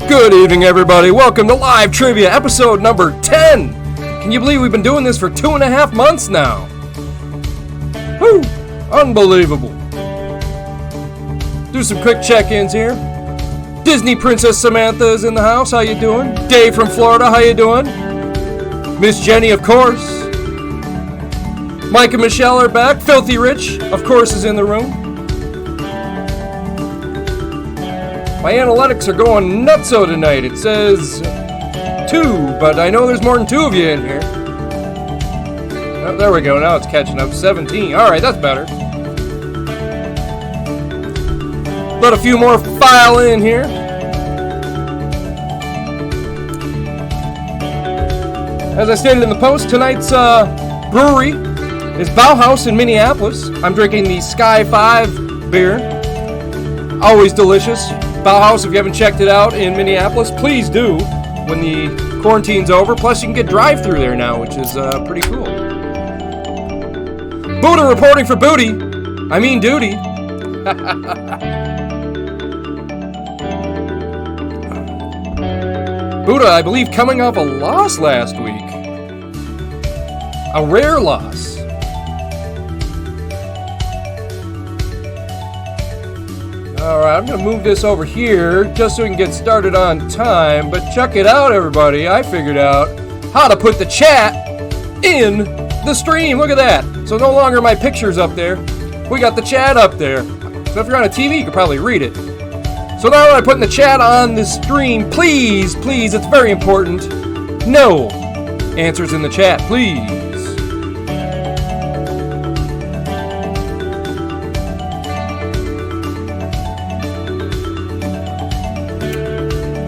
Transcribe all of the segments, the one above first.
Good evening, everybody. Welcome to Live Trivia, episode number 10. Can you believe we've been doing this for 2.5 months now? Woo! Unbelievable. Do some quick check-ins here. Disney Princess Samantha is in the house. How you doing? Dave from Florida. How you doing? Miss Jenny, of course. Mike and Michelle are back. Filthy Rich, of course, is in the room. My analytics are going nutso tonight. It says 2, but I know there's more than 2 of you in here. Oh, there we go. Now it's catching up. 17. All right, that's better. Let a few more file in here. As I stated in the post, tonight's brewery is Bauhaus in Minneapolis. I'm drinking the Sky 5 beer. Always delicious. Bauhaus, if you haven't checked it out in Minneapolis, please do when the quarantine's over. Plus, you can get drive-through there now, which is pretty cool. Buddha reporting for booty. I mean duty. Buddha, I believe, coming off a loss last week. A rare loss. Alright, I'm going to move this over here just so we can get started on time. But check it out, everybody. I figured out how to put the chat in the stream. Look at that. So no longer my picture's up there. We got the chat up there. So if you're on a TV, you can probably read it. So now that I'm putting the chat on the stream, please, it's very important. No answers in the chat, please.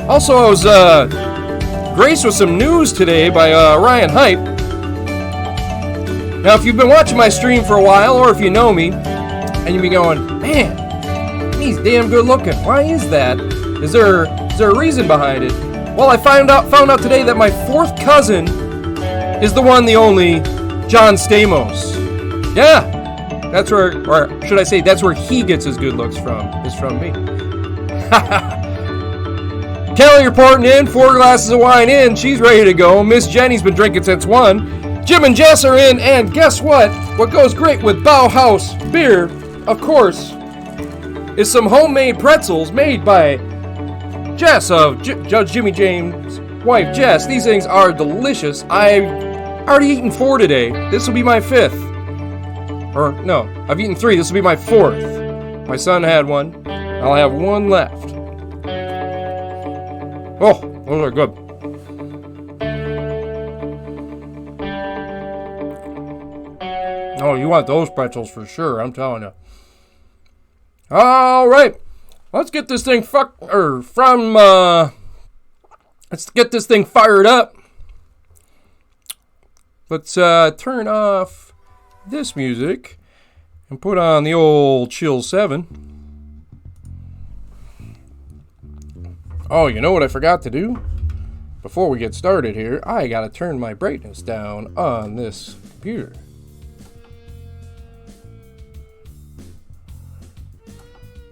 Also, I was graced with some news today by Ryan Hype. Now, if you've been watching my stream for a while, or if you know me, and you've been going, man, he's damn good looking. Why is that? Is there a reason behind it? Well, I found out today that my 4th cousin is the one, the only, John Stamos. Yeah, that's where, or should I say, that's where he gets his good looks from, is from me. Kelly reporting in, 4 glasses of wine in, she's ready to go. Miss Jenny's been drinking since 1. Jim and Jess are in, and guess what? What goes great with Bauhaus beer, of course, is some homemade pretzels made by Jess of Judge Jimmy James' wife, Jess. These things are delicious. I've already eaten 4 today. This will be my 5th. Or, no, I've eaten 3. This will be my 4th. My son had 1. I'll have 1 left. Oh, those are good. Oh, you want those pretzels for sure, I'm telling you. All right, let's get this thing let's get this thing fired up. Let's turn off this music and put on the old Chill 7. Oh, you know what I forgot to do? Before we get started here, I gotta turn my brightness down on this computer.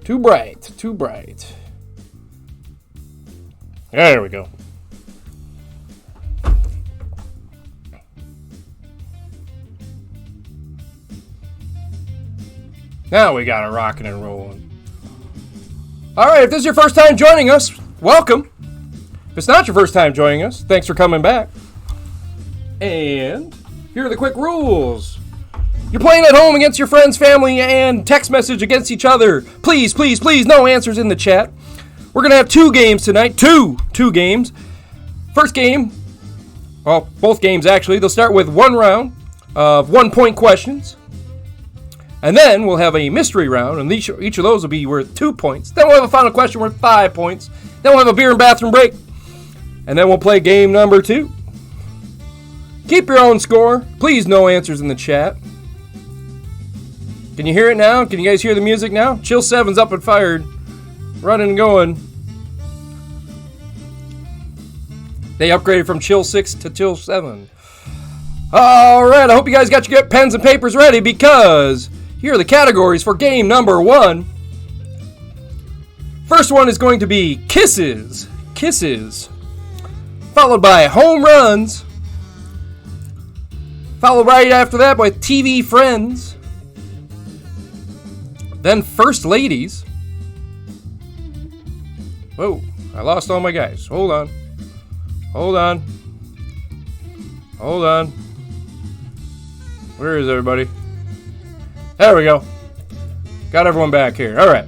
Too bright. There we go. Now we got it rocking and rolling. Alright, if this is your first time joining us, welcome. If it's not your first time joining us, thanks for coming back. And here are the quick rules. You're playing at home against your friends, family, and text message against each other. Please, please, please, no answers in the chat. We're going to have 2 games tonight. Two games. First game, well, both games actually, they'll start with 1 round of 1-point questions. And then we'll have a mystery round, and each of those will be worth 2 points. Then we'll have a final question worth 5 points. Then we'll have a beer and bathroom break. And then we'll play game number 2. Keep your own score. Please, no answers in the chat. Can you hear it now? Can you guys hear the music now? Chill 7's up and fired. Running and going. They upgraded from Chill 6 to Chill 7. Alright, I hope you guys got your pens and papers ready, because here are the categories for game number 1. First one is going to be kisses. Kisses. Followed by home runs. Followed right after that by TV friends. Then first ladies. Whoa, I lost all my guys. Hold on. Hold on. Hold on. Where is everybody? There we go. Got everyone back here. All right.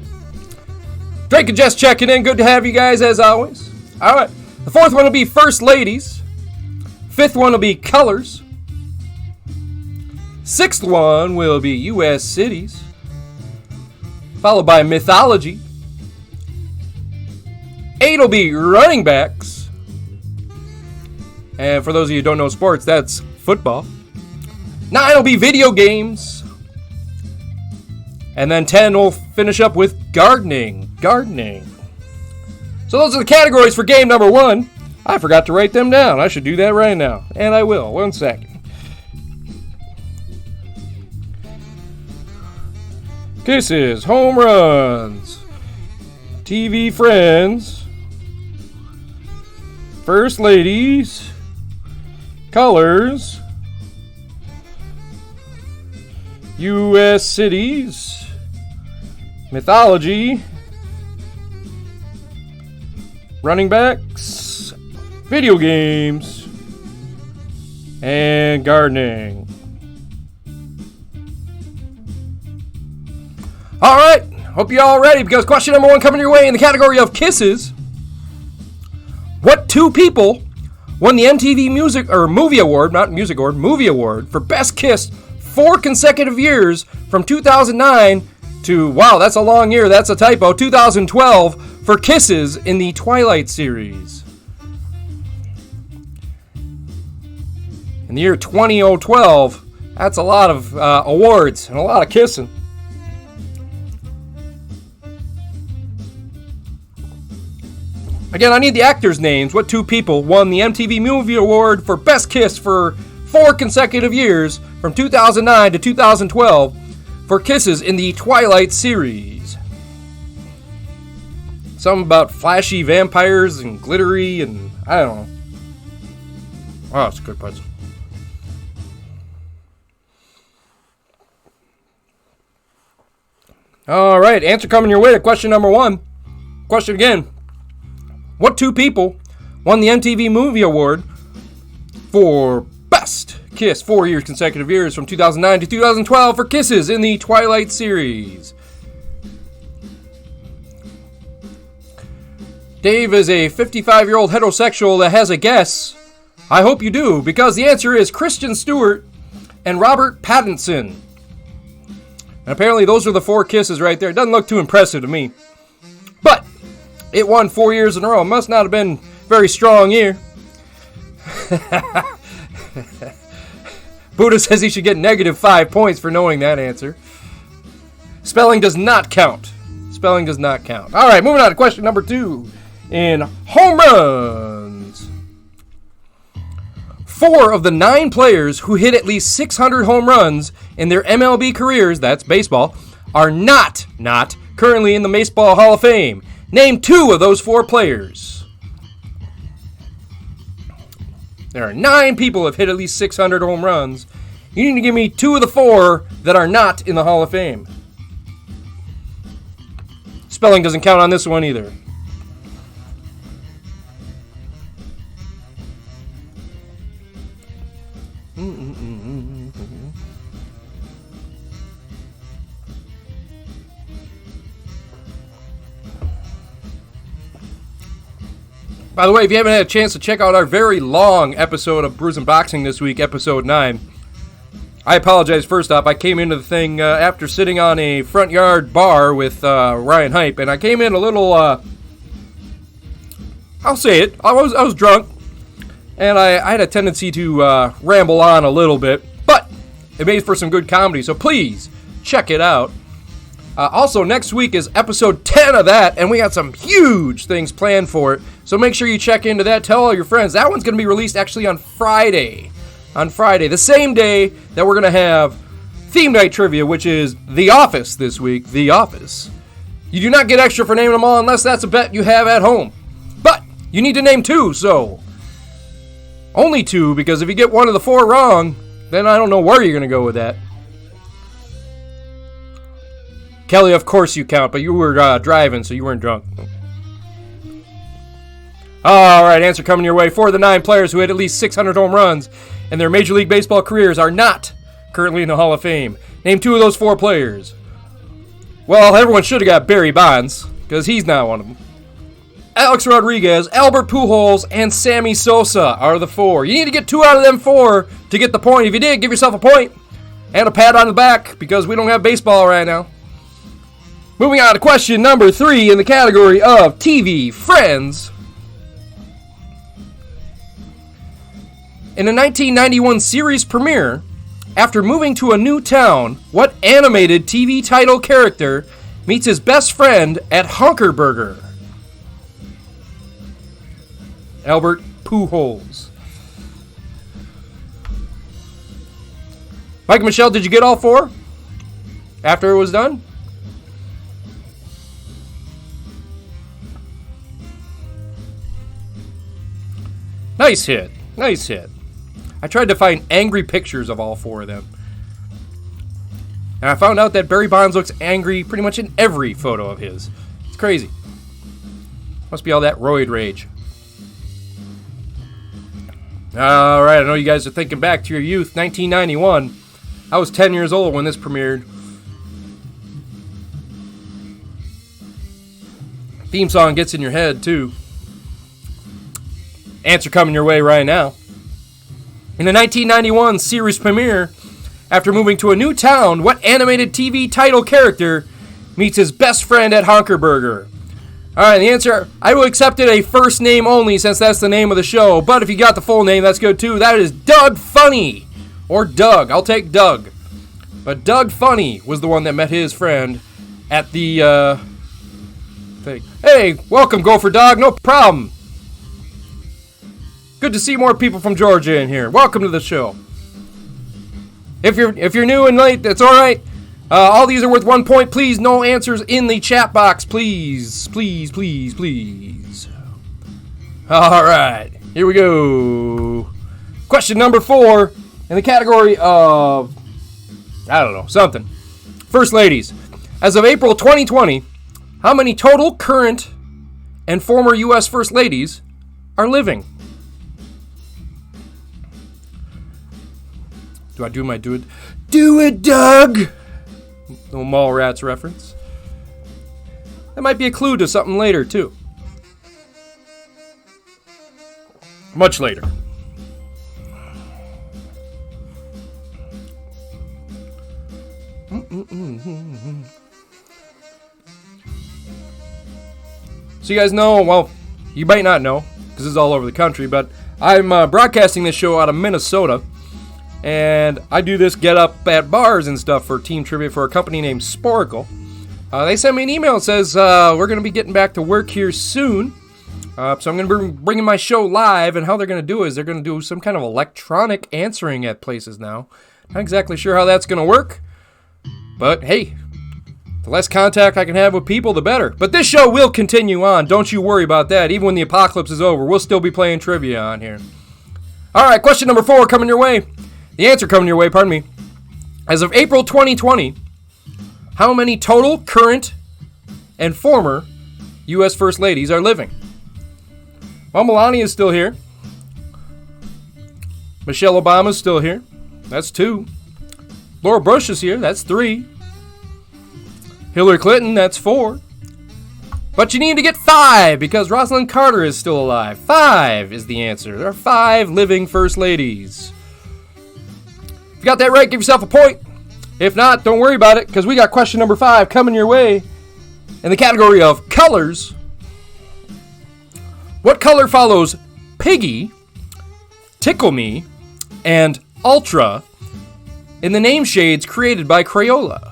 Drake and Jess checking in. Good to have you guys as always. All right. The fourth one will be first ladies. Fifth one will be colors. Sixth one will be U.S. cities. Followed by mythology. 8 will be running backs. And for those of you who don't know sports, that's football. 9 will be video games. And then 10 will finish up with gardening. Gardening. So those are the categories for game number 1. I forgot to write them down. I should do that right now. And I will. 1 second. Kisses, home runs, TV friends, first ladies, colors, U.S. cities, mythology, running backs, video games, and gardening. All right, hope you're all ready, because question number 1 coming your way in the category of kisses. What 2 people won the MTV Movie Award, not Music Award, Movie Award for Best Kiss 4 consecutive years from 2009 to, wow, that's a long year, that's a typo, 2012 for kisses in the Twilight series. In the year 2012, that's a lot of awards and a lot of kissing. Again, I need the actors' names. What 2 people won the MTV Movie Award for Best Kiss for 4 consecutive years from 2009 to 2012 for kisses in the Twilight series? Something about flashy vampires and glittery and I don't know. Oh, it's a good puzzle. All right, answer coming your way to question number 1. Question again. What 2 people won the MTV Movie Award for Best Kiss 4 years consecutive years from 2009 to 2012 for kisses in the Twilight series? Dave is a 55-year-old heterosexual that has a guess. I hope you do, because the answer is Kristen Stewart and Robert Pattinson. And apparently those are the 4 kisses right there. It doesn't look too impressive to me. But it won 4 years in a row. Must not have been a very strong year. Buddha says he should get negative 5 points for knowing that answer. Spelling does not count. Spelling does not count. All right, moving on to question number 2 in home runs. 4 of the 9 players who hit at least 600 home runs in their MLB careers, that's baseball, are not currently in the Baseball Hall of Fame. Name 2 of those 4 players. There are 9 people who have hit at least 600 home runs. You need to give me 2 of the 4 that are not in the Hall of Fame. Spelling doesn't count on this one either. By the way, if you haven't had a chance to check out our very long episode of Brews and Boxing this week, episode 9, I apologize first off. I came into the thing after sitting on a front yard bar with Ryan Hype, and I came in a little, I'll say it, I was drunk, and I had a tendency to ramble on a little bit, but it made for some good comedy, so please check it out. Also, next week is episode 10 of that, and we got some huge things planned for it. So make sure you check into that. Tell all your friends. That one's going to be released actually on Friday. On Friday, the same day that we're going to have theme night trivia, which is The Office this week. The Office. You do not get extra for naming them all unless that's a bet you have at home. But you need to name 2, so only 2, because if you get one of the 4 wrong, then I don't know where you're going to go with that. Kelly, of course you count, but you were driving, so you weren't drunk. All right, answer coming your way. 4 of the 9 players who had at least 600 home runs in their Major League Baseball careers are not currently in the Hall of Fame. Name 2 of those 4 players. Well, everyone should have got Barry Bonds, because he's not one of them. Alex Rodriguez, Albert Pujols, and Sammy Sosa are the 4. You need to get 2 out of them 4 to get the point. If you did, give yourself a point and a pat on the back, because we don't have baseball right now. Moving on to question number 3 in the category of TV Friends. In a 1991 series premiere, after moving to a new town, what animated TV title character meets his best friend at Honker Burger? Albert Pujols. Mike and Michelle, did you get all 4 after it was done? Nice hit. Nice hit. I tried to find angry pictures of all 4 of them. And I found out that Barry Bonds looks angry pretty much in every photo of his. It's crazy. Must be all that roid rage. All right, I know you guys are thinking back to your youth. 1991. I was 10 years old when this premiered. Theme song gets in your head, too. Answer coming your way right now. In the 1991 series premiere, after moving to a new town, what animated TV title character meets his best friend at Honker Burger? Alright, the answer, I will accept it a first name only since that's the name of the show, but if you got the full name, that's good too. That is Doug Funny, or Doug. I'll take Doug. But Doug Funny was the one that met his friend at the, thing. Hey, welcome, Gopher Dog, no problem. Good to see more people from Georgia in here. Welcome to the show. If you're new and late, that's all right. All these are worth 1 point. Please, no answers in the chat box. Please, please, please, please. All right, here we go. Question number 4 in the category of, I don't know, something. First ladies. As of April 2020, how many total current and former U.S. First Ladies are living? Do I do my do it? Do it, Doug! No Mallrats reference. That might be a clue to something later, too. Much later. So you guys know, well, you might not know, because this is all over the country, but I'm broadcasting this show out of Minnesota. And I do this get up at bars and stuff for team trivia for a company named Sporkle. They sent me an email that says we're going to be getting back to work here soon. So I'm going to be bringing my show live, and how they're going to do is they're going to do some kind of electronic answering at places now. Not exactly sure how that's going to work, but hey, the less contact I can have with people, the better. But this show will continue on. Don't you worry about that. Even when the apocalypse is over, we'll still be playing trivia on here. All right, question number 4 coming your way. The answer coming your way, pardon me. As of April 2020, how many total current and former U.S. First Ladies are living? Well, Melania is still here. Michelle Obama is still here. That's 2. Laura Bush is here. That's 3. Hillary Clinton, that's 4. But you need to get 5 because Rosalind Carter is still alive. 5 is the answer. There are 5 living first ladies. If you got that right, give yourself a point. If not, don't worry about it because we got question number 5 coming your way in the category of colors. What color follows Piggy, Tickle Me, and Ultra in the name shades created by Crayola?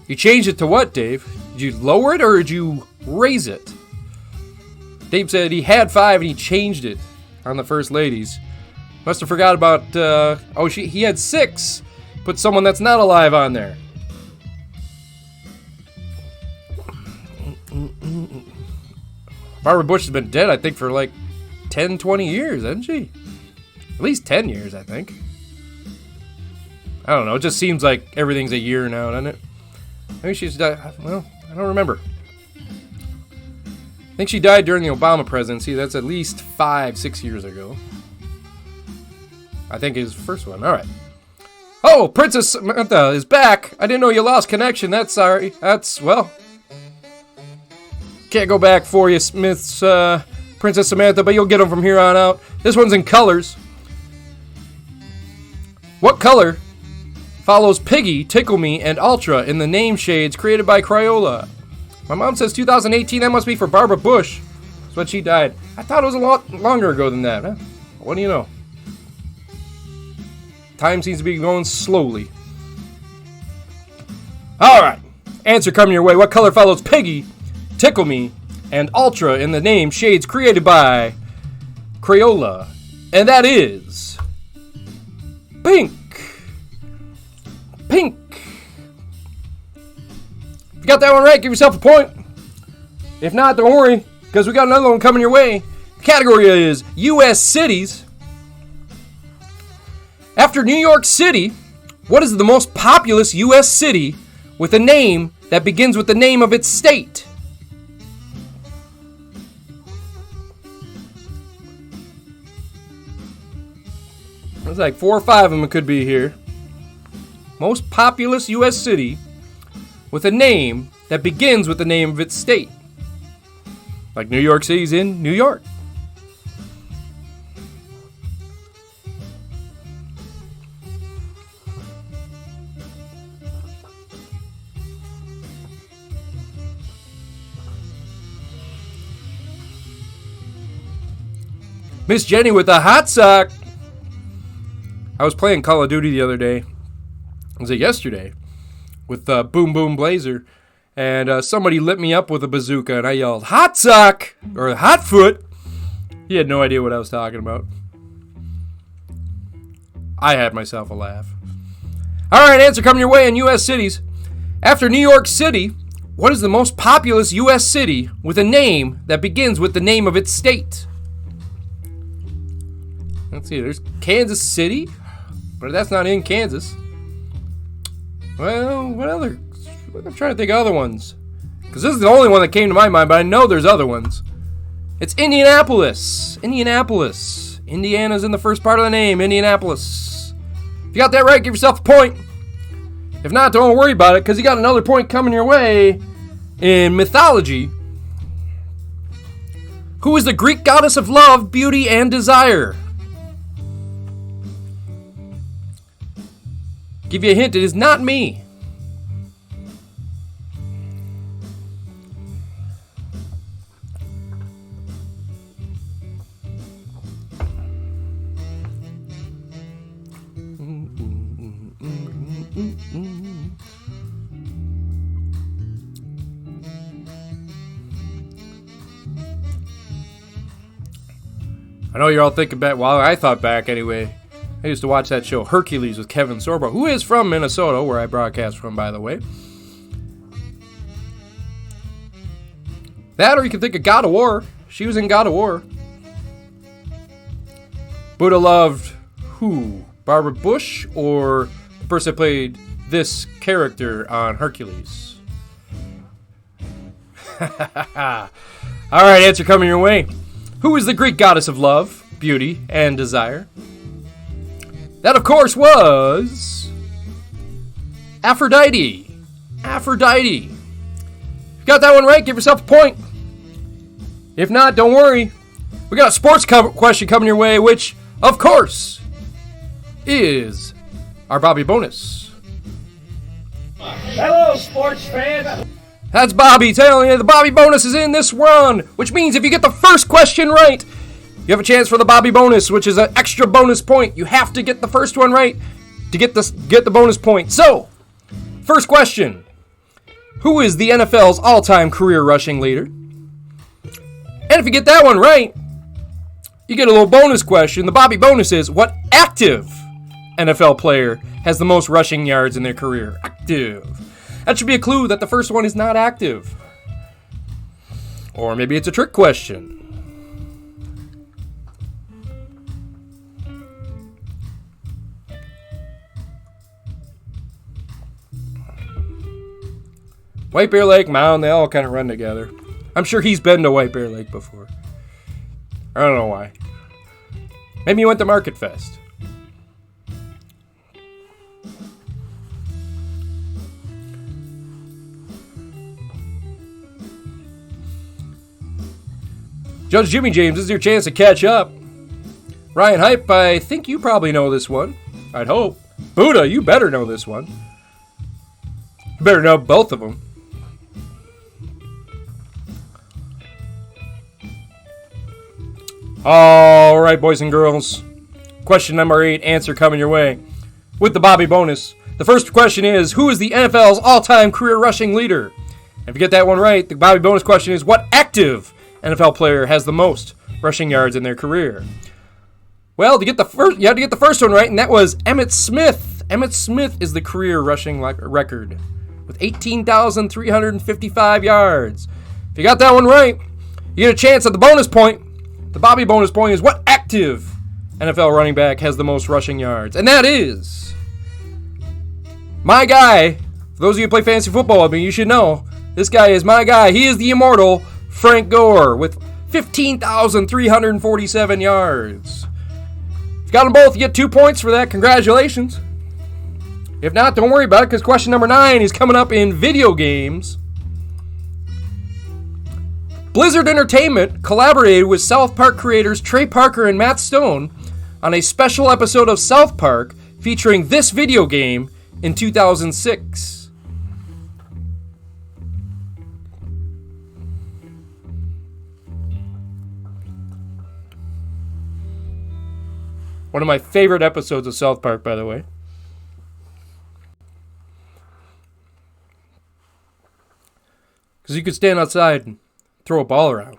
You changed it to what, Dave? Did you lower it or did you raise it? Dave said he had 5 and he changed it on the first ladies. Must have forgot about, he had 6. Put someone that's not alive on there. Barbara Bush has been dead, I think, for like 10, 20 years, hasn't she? At least 10 years, I think. I don't know, it just seems like everything's a year now, doesn't it? Maybe she's died. Well, I don't remember. I think she died during the Obama presidency. That's at least 5, 6 years ago. I think his first one. All right. Oh, Princess Samantha is back. I didn't know you lost connection. That's sorry. Well. Can't go back for you, Smith's Princess Samantha, but you'll get them from here on out. This one's in colors. What color follows Piggy, Tickle Me, and Ultra in the name shades created by Crayola? My mom says 2018. That must be for Barbara Bush. That's when she died. I thought it was a lot longer ago than that. Huh? What do you know? Time seems to be going slowly. All right. Answer coming your way. What color follows Piggy, Tickle Me, and Ultra in the name shades created by Crayola? And that is pink. Pink. If you got that one right, give yourself a point. If not, don't worry, because we got another one coming your way. The category is U.S. cities. After New York City, what is the most populous U.S. city with a name that begins with the name of its state? There's like 4 or 5 of them could be here. Most populous U.S. city with a name that begins with the name of its state. Like New York City's in New York. Miss Jenny with the hot sock. I was playing Call of Duty the other day. Was it yesterday? With Boom Boom Blazer. And somebody lit me up with a bazooka and I yelled, hot sock! Or hot foot! He had no idea what I was talking about. I had myself a laugh. Alright, answer coming your way in U.S. cities. After New York City, what is the most populous U.S. city with a name that begins with the name of its state? Let's see, there's Kansas City, but that's not in Kansas. Well, what other? I'm trying to think of other ones. Because this is the only one that came to my mind, but I know there's other ones. It's Indianapolis. Indianapolis. Indiana's in the first part of the name, Indianapolis. If you got that right, give yourself a point. If not, don't worry about it, because you got another point coming your way in mythology. Who is the Greek goddess of love, beauty, and desire? Give you a hint, it is not me. I know you're all thinking back. Well, I thought back anyway. I used to watch that show Hercules with Kevin Sorbo, who is from Minnesota, where I broadcast from, by the way. That, or you can think of God of War. She was in God of War. Buddha loved who? Barbara Bush or the person that played this character on Hercules? Alright, answer coming your way. Who is the Greek goddess of love, beauty, and desire? That, of course, was Aphrodite. Aphrodite. If you got that one right, give yourself a point. If not, don't worry. We got a sports question coming your way, which, of course, is our Bobby bonus. Hello, sports fans. That's Bobby telling you the Bobby bonus is in this run, which means if you get the first question right, you have a chance for the Bobby bonus, which is an extra bonus point. You have to get the first one right to get the bonus point. So, first question. Who is the NFL's all-time career rushing leader? And if you get that one right, you get a little bonus question. The Bobby bonus is, what active NFL player has the most rushing yards in their career? Active. That should be a clue that the first one is not active. Or maybe it's a trick question. White Bear Lake, Mound, they all kind of run together. I'm sure he's been to White Bear Lake before. I don't know why. Maybe he went to Market Fest. Judge Jimmy James, this is your chance to catch up. Ryan Hype, I think you probably know this one. I'd hope. Buddha, you better know this one. You better know both of them. All right, boys and girls. Question number 8, answer coming your way. With the Bobby bonus, the first question is, who is the NFL's all-time career rushing leader? If you get that one right, the Bobby bonus question is, what active NFL player has the most rushing yards in their career? Well, you had to get the first one right, and that was Emmitt Smith. Emmitt Smith is the career rushing record with 18,355 yards. If you got that one right, you get a chance at the bonus point. The Bobby bonus point is, what active NFL running back has the most rushing yards? And that is my guy. For those of you who play fantasy football with me, you should know this guy is my guy. He is the immortal Frank Gore with 15,347 yards. If you got them both, you get 2 points for that. Congratulations. If not, don't worry about it, because question number 9 is coming up in video games. Blizzard Entertainment collaborated with South Park creators Trey Parker and Matt Stone on a special episode of South Park featuring this video game in 2006. One of my favorite episodes of South Park, by the way. Because you could stand outside and throw a ball around.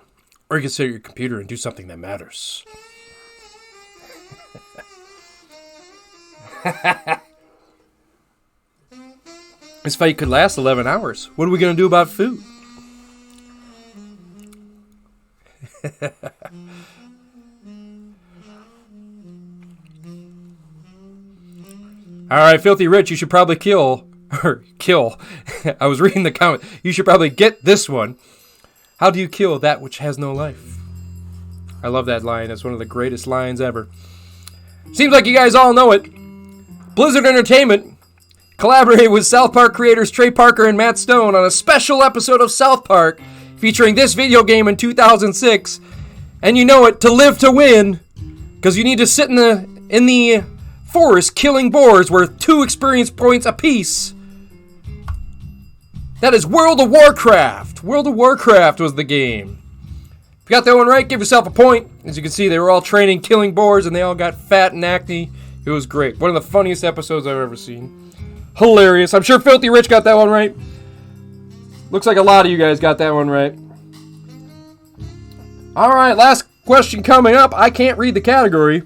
Or you can sit at your computer and do something that matters. This fight could last 11 hours. What are we going to do about food? Alright, Filthy Rich, you should probably kill. I was reading the comment. You should probably get this one. How do you kill that which has no life? I love that line. That's one of the greatest lines ever. Seems like you guys all know it. Blizzard Entertainment collaborated with South Park creators Trey Parker and Matt Stone on a special episode of South Park featuring this video game in 2006. And you know it, to live to win, because you need to sit in the forest killing boars worth 2 experience points apiece. That is World of Warcraft. World of Warcraft was the game. If you got that one right, give yourself a point. As you can see, they were all training killing boars, and they all got fat and acne. It was great. One of the funniest episodes I've ever seen. Hilarious. I'm sure Filthy Rich got that one right. Looks like a lot of you guys got that one right. Alright, last question coming up. I can't read the category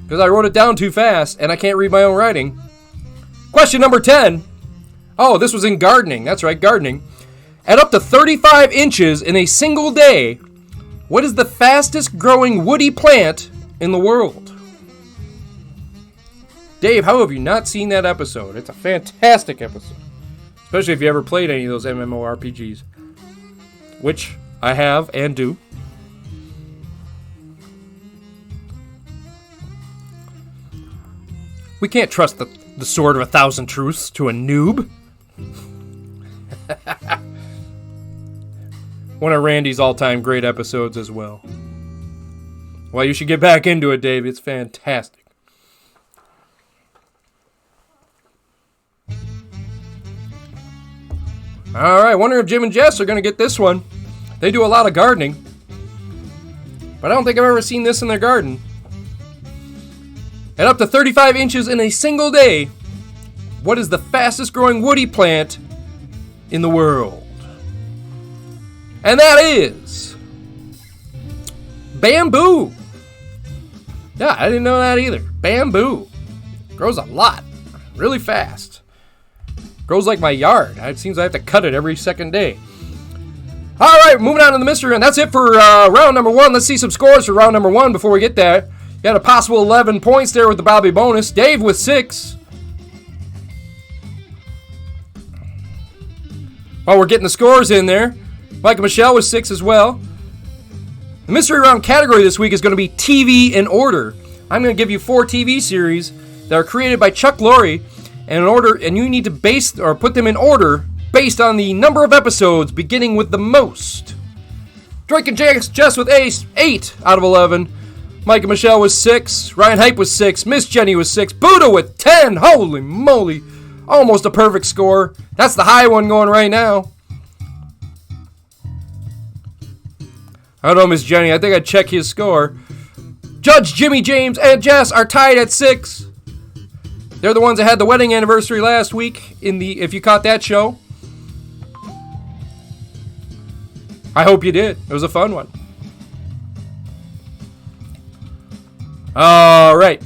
because I wrote it down too fast, and I can't read my own writing. Question number 10. Oh, this was in gardening. That's right, gardening. At up to 35 inches in a single day, what is the fastest growing woody plant in the world? Dave, how have you not seen that episode? It's a fantastic episode. Especially if you ever played any of those MMORPGs. Which I have and do. We can't trust The Sword of a Thousand Truths to a noob. One of Randy's all-time great episodes as well. Well, you should get back into it, Dave. It's fantastic. All right, wonder if Jim and Jess are going to get this one. They do a lot of gardening, but I don't think I've ever seen this in their garden. At up to 35 inches in a single day, what is the fastest growing woody plant in the world? And that is bamboo. Yeah, I didn't know that either. Bamboo grows a lot, really fast. Grows like my yard. It seems I have to cut it every second day. All right, moving on to the mystery round. That's it for round number one. Let's see some scores for round number one before we get there. You got a possible 11 points there with the Bobby bonus. Dave with 6. While we're getting the scores in there, Mike and Michelle with 6 as well. The mystery round category this week is going to be TV in order. I'm going to give you 4 TV series that are created by Chuck Lorre, and you need to base or put them in order based on the number of episodes, beginning with the most. Drake and Jess with 8 out of 11. Mike and Michelle with 6. Ryan Hype with 6. Miss Jenny with 6. Buddha with 10. Holy moly. Almost a perfect score. That's the high one going right now. I don't know, Miss Jenny. I think I'd check his score. Judge Jimmy James and Jess are tied at 6. They're the ones that had the wedding anniversary last week, if you caught that show. I hope you did. It was a fun one. All right.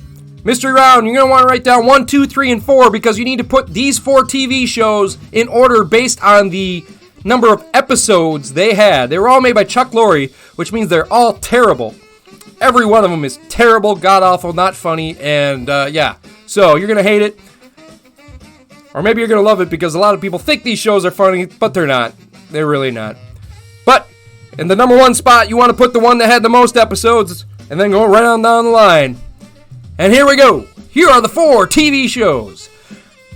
Mystery round, you're going to want to write down 1, 2, 3, and 4 because you need to put these 4 TV shows in order based on the number of episodes they had. They were all made by Chuck Lorre, which means they're all terrible. Every one of them is terrible, god-awful, not funny, and yeah. So you're going to hate it. Or maybe you're going to love it because a lot of people think these shows are funny, but they're not. They're really not. But in the number 1 spot, you want to put the one that had the most episodes and then go right on down the line. And here we go. Here are the 4 TV shows.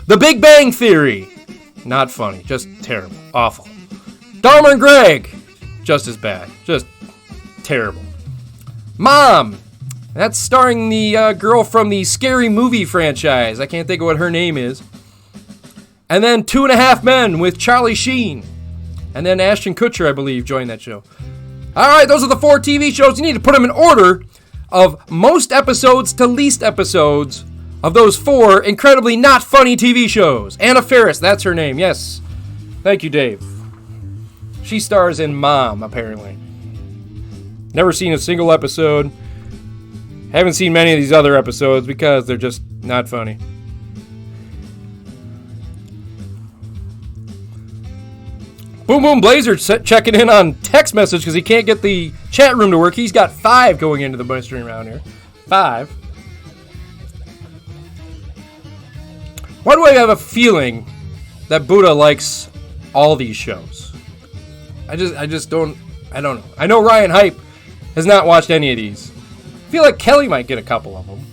The Big Bang Theory. Not funny. Just terrible. Awful. Dharma and Greg. Just as bad. Just terrible. Mom. That's starring the girl from the Scary Movie franchise. I can't think of what her name is. And then 2.5 Men with Charlie Sheen. And then Ashton Kutcher, I believe, joined that show. All right, those are the 4 TV shows. You need to put them in order of most episodes to least episodes of those 4 incredibly not funny TV shows. Anna Faris, that's her name, yes. Thank you, Dave. She stars in Mom, apparently. Never seen a single episode. Haven't seen many of these other episodes because they're just not funny. Boom Boom Blazer checking in on text message because he can't get the chat room to work. He's got 5 going into the mystery round here. 5. Why do I have a feeling that Buddha likes all these shows? I don't know. I know Ryan Hype has not watched any of these. I feel like Kelly might get a couple of them.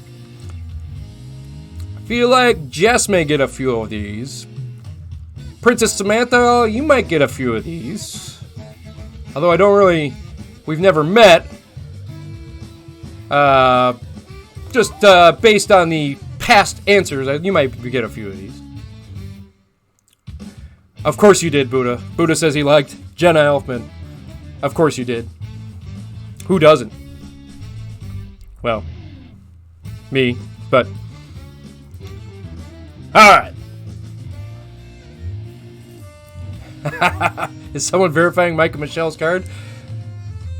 I feel like Jess may get a few of these. Princess Samantha, you might get a few of these. Although we've never met. Just based on the past answers, you might get a few of these. Of course you did, Buddha. Buddha says he liked Jenna Elfman. Of course you did. Who doesn't? Well, me, but... Alright. Is someone verifying Mike and Michelle's card?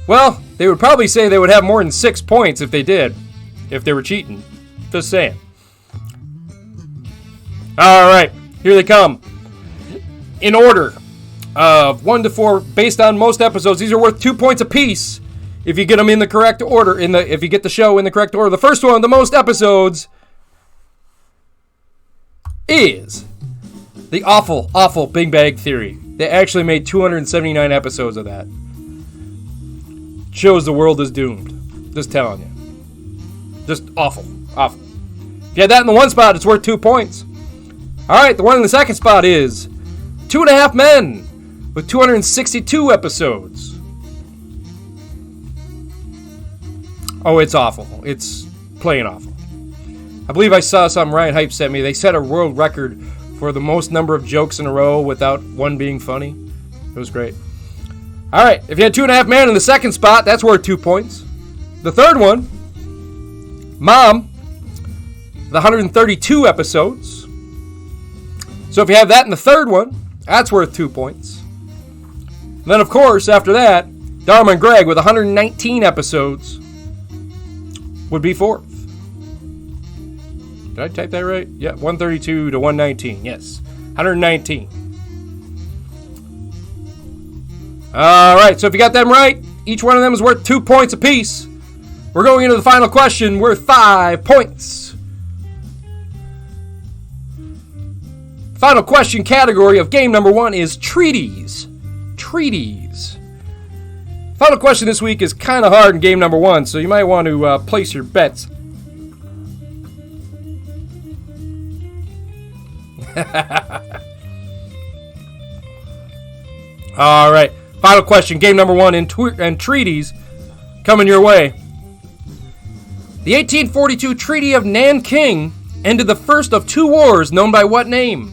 Well, they would probably say they would have more than 6 points if they did. If they were cheating. Just saying. Alright, here they come. In order of 1 to 4, based on most episodes. These are worth 2 points apiece if you get them in the correct order. If you get the show in the correct order. The first one, the most episodes, is the awful, awful Big Bang Theory. They actually made 279 episodes of that. Shows the world is doomed. Just telling you. Just awful. Awful. If you had that in the 1 spot, it's worth 2 points. All right, the one in the second spot is 2.5 Men with 262 episodes. Oh, it's awful. It's plain awful. I believe I saw something Ryan Hype sent me. They set a world record for the most number of jokes in a row without one being funny. It was great. All right, if you had 2.5 Men in the second spot, that's worth 2 points. The third one, Mom, the 132 episodes. So if you have that in the third one, that's worth 2 points. And then, of course, after that, Dharma and Greg with 119 episodes would be fourth. Did I type that right? Yeah, 132 to 119. Yes, 119. All right, so if you got them right, each one of them is worth 2 points apiece. We're going into the final question worth 5 points. Final question category of game number 1 is treaties. Treaties. Final question this week is kind of hard in game number 1, so you might want to place your bets. All right. Final question, game number 1 in treaties coming your way. The 1842 Treaty of Nanking ended the first of 2 wars known by what name?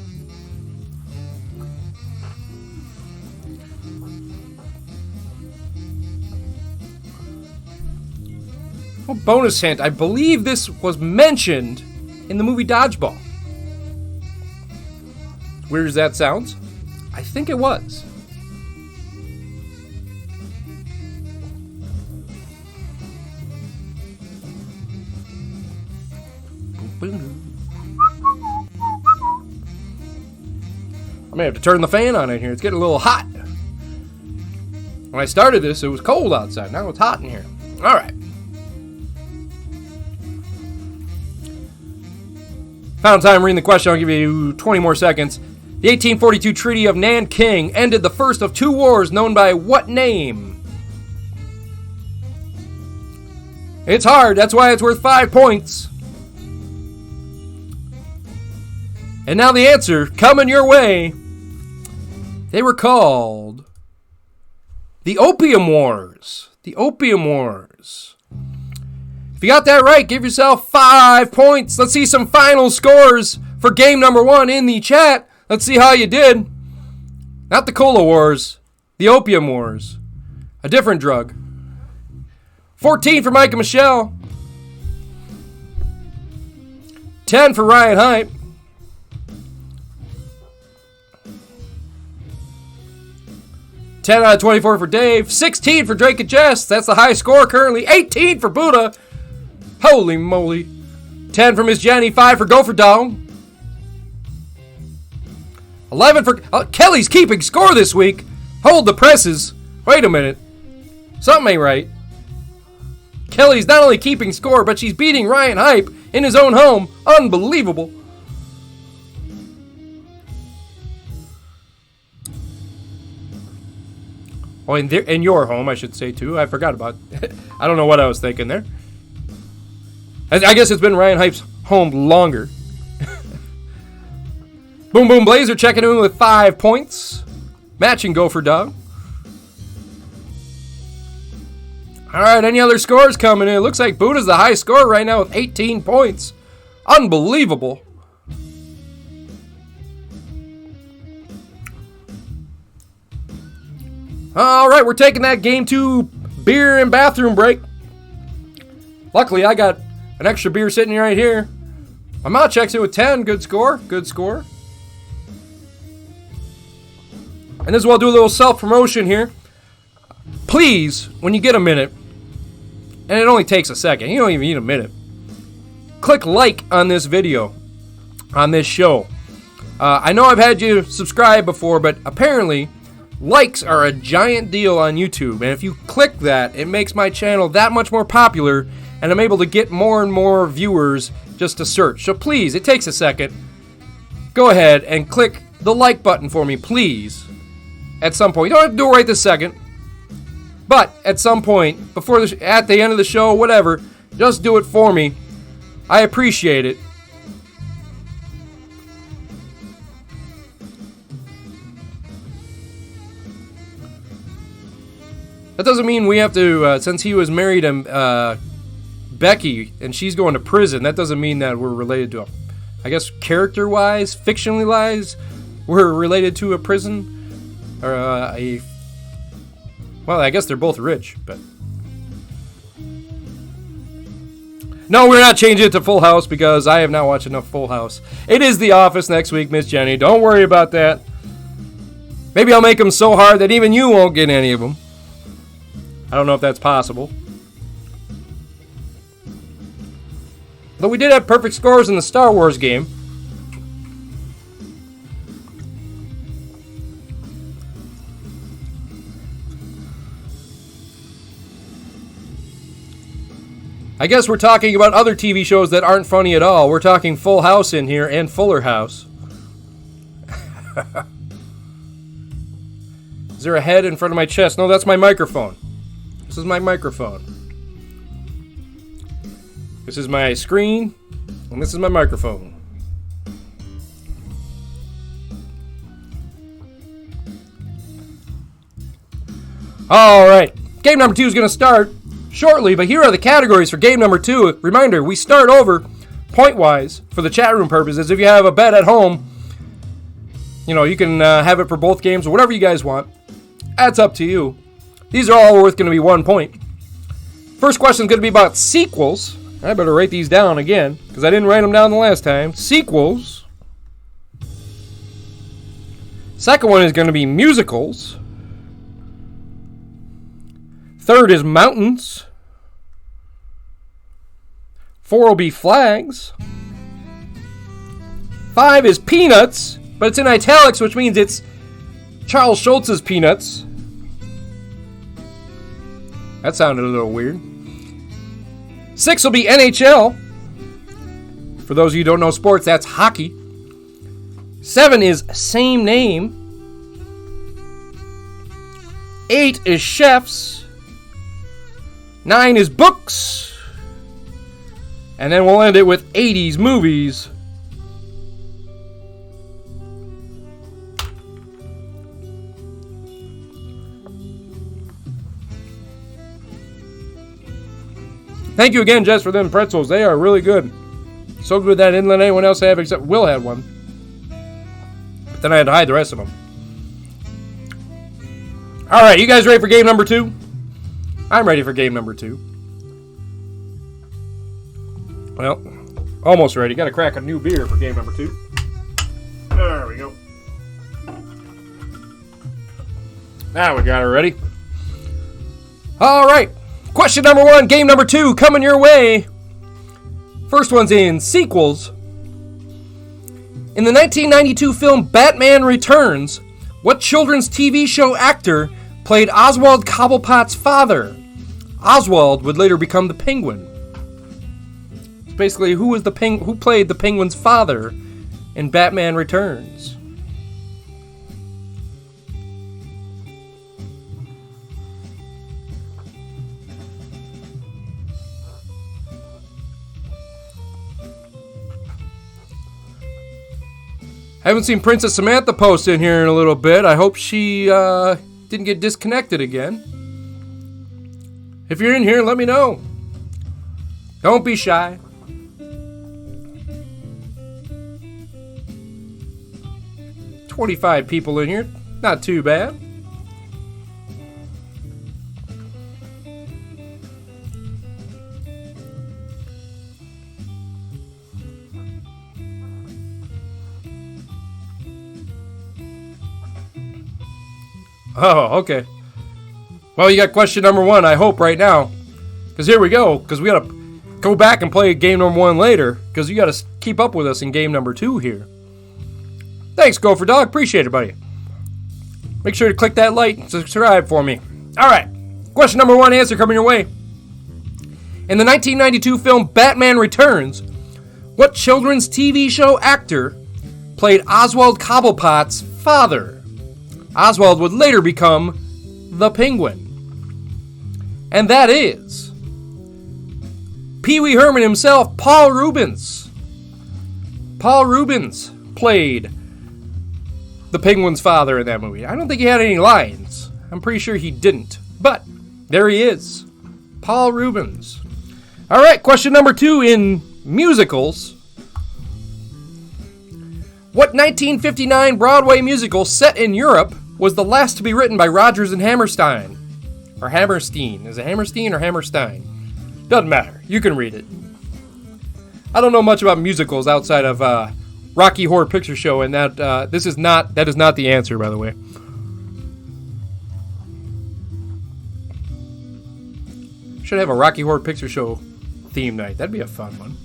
Well, bonus hint, I believe this was mentioned in the movie Dodgeball. Weird as that sounds, I think it was. I may have to turn the fan on in here. It's getting a little hot. When I started this, it was cold outside. Now it's hot in here. All right. Final time reading the question. I'll give you 20 more seconds. The 1842 Treaty of Nanking ended the first of 2 wars known by what name? It's hard. That's why it's worth 5 points. And now the answer coming your way. They were called the Opium Wars. The Opium Wars. If you got that right, give yourself 5 points. Let's see some final scores for game number 1 in the chat. Let's see how you did. Not the Cola Wars, the Opium Wars. A different drug. 14 for Mike and Michelle. 10 for Ryan Hype. 10 out of 24 for Dave. 16 for Drake and Jess. That's the high score currently. 18 for Buddha. Holy moly. 10 for Miss Jenny. 5 for Gopher Dong. 11 for... Kelly's keeping score this week. Hold the presses. Wait a minute. Something ain't right. Kelly's not only keeping score, but she's beating Ryan Hype in his own home. Unbelievable. Oh, in your home, I should say, too. I forgot about... I don't know what I was thinking there. I guess it's been Ryan Hype's home longer. Boom Boom Blazer checking in with 5 points. Matching Gopher Dog. All right, any other scores coming in? Looks like Buddha's the high score right now with 18 points. Unbelievable. All right, we're taking that game 2 beer and bathroom break. Luckily, I got an extra beer sitting right here. My mouth checks in with 10. Good score. Good score. And this is where I'll do a little self-promotion here. Please, when you get a minute, and it only takes a second, you don't even need a minute, click like on this video, on this show. I know I've had you subscribe before, but apparently likes are a giant deal on YouTube. And if you click that, it makes my channel that much more popular, and I'm able to get more and more viewers just to search. So please, it takes a second. Go ahead and click the like button for me, please. At some point. You don't have to do it right this second. But at some point, at the end of the show, whatever, just do it for me. I appreciate it. That doesn't mean we have to, since he was married to Becky and she's going to prison, that doesn't mean that we're related to him. I guess character-wise, fictionally-wise, we're related to a prison. Or well, I guess they're both rich, but... No, we're not changing it to Full House because I have not watched enough Full House. It is The Office next week, Miss Jenny. Don't worry about that. Maybe I'll make them so hard that even you won't get any of them. I don't know if that's possible. Though we did have perfect scores in the Star Wars game. I guess we're talking about other TV shows that aren't funny at all. We're talking Full House in here and Fuller House. Is there a head in front of my chest? No, that's my microphone. This is my microphone. This is my screen, and this is my microphone. All right, game number 2 is going to start shortly, but here are the categories for game number 2. Reminder, we start over point-wise for the chat room purposes. If you have a bet at home, you know, you can have it for both games or whatever you guys want. That's up to you. These are all worth going to be 1 point. First question is going to be about sequels. I better write these down again because I didn't write them down the last time. Sequels. Second one is going to be musicals. Third is mountains. 4 will be flags. 5 is peanuts, but it's in italics, which means it's Charles Schultz's Peanuts. That sounded a little weird. 6 will be NHL. For those of you who don't know sports, that's hockey. 7 is same name. 8 is chefs. 9 is books. And then we'll end it with 80s movies. Thank you again, Jess, for them pretzels. They are really good. So good that I didn't let anyone else have except Will had one. But then I had to hide the rest of them. All right, you guys ready for game number 2? I'm ready for game number 2. Well, almost ready. Got to crack a new beer for game number 2. There we go. Now we got it ready. All right. Question number 1, game number 2, coming your way. First one's in sequels. In the 1992 film Batman Returns, what children's TV show actor played Oswald Copplepot's father? Oswald would later become the Penguin. Basically, who played the Penguin's father in Batman Returns? I haven't seen Princess Samantha post in here in a little bit. I hope she didn't get disconnected again. If you're in here, let me know. Don't be shy. "25 people in here. Not too bad. Oh, okay. Well, you got question number 1, I hope, right now. Because here we go. Because we got to go back and play game number 1 later. Because you got to keep up with us in game number 2 here. Thanks, Gopher Dog. Appreciate it, buddy. Make sure to click that like and subscribe for me. All right. Question number 1, answer coming your way. In the 1992 film Batman Returns, what children's TV show actor played Oswald Copplepot's father? Oswald would later become the Penguin. And that is Pee Wee Herman himself, Paul Reubens. Paul Reubens played the Penguin's father in that movie. I don't think he had any lines. I'm pretty sure he didn't. But There he is. Paul Reubens. All right, question number 2 in musicals. What 1959 Broadway musical set in Europe was the last to be written by Rodgers and Hammerstein? Or Hammerstein. Is it Hammerstein or Hammerstein? Doesn't matter. You can read it. I don't know much about musicals outside of Rocky Horror Picture Show, and that is not the answer, by the way. Should have a Rocky Horror Picture Show theme night. That'd be a fun one.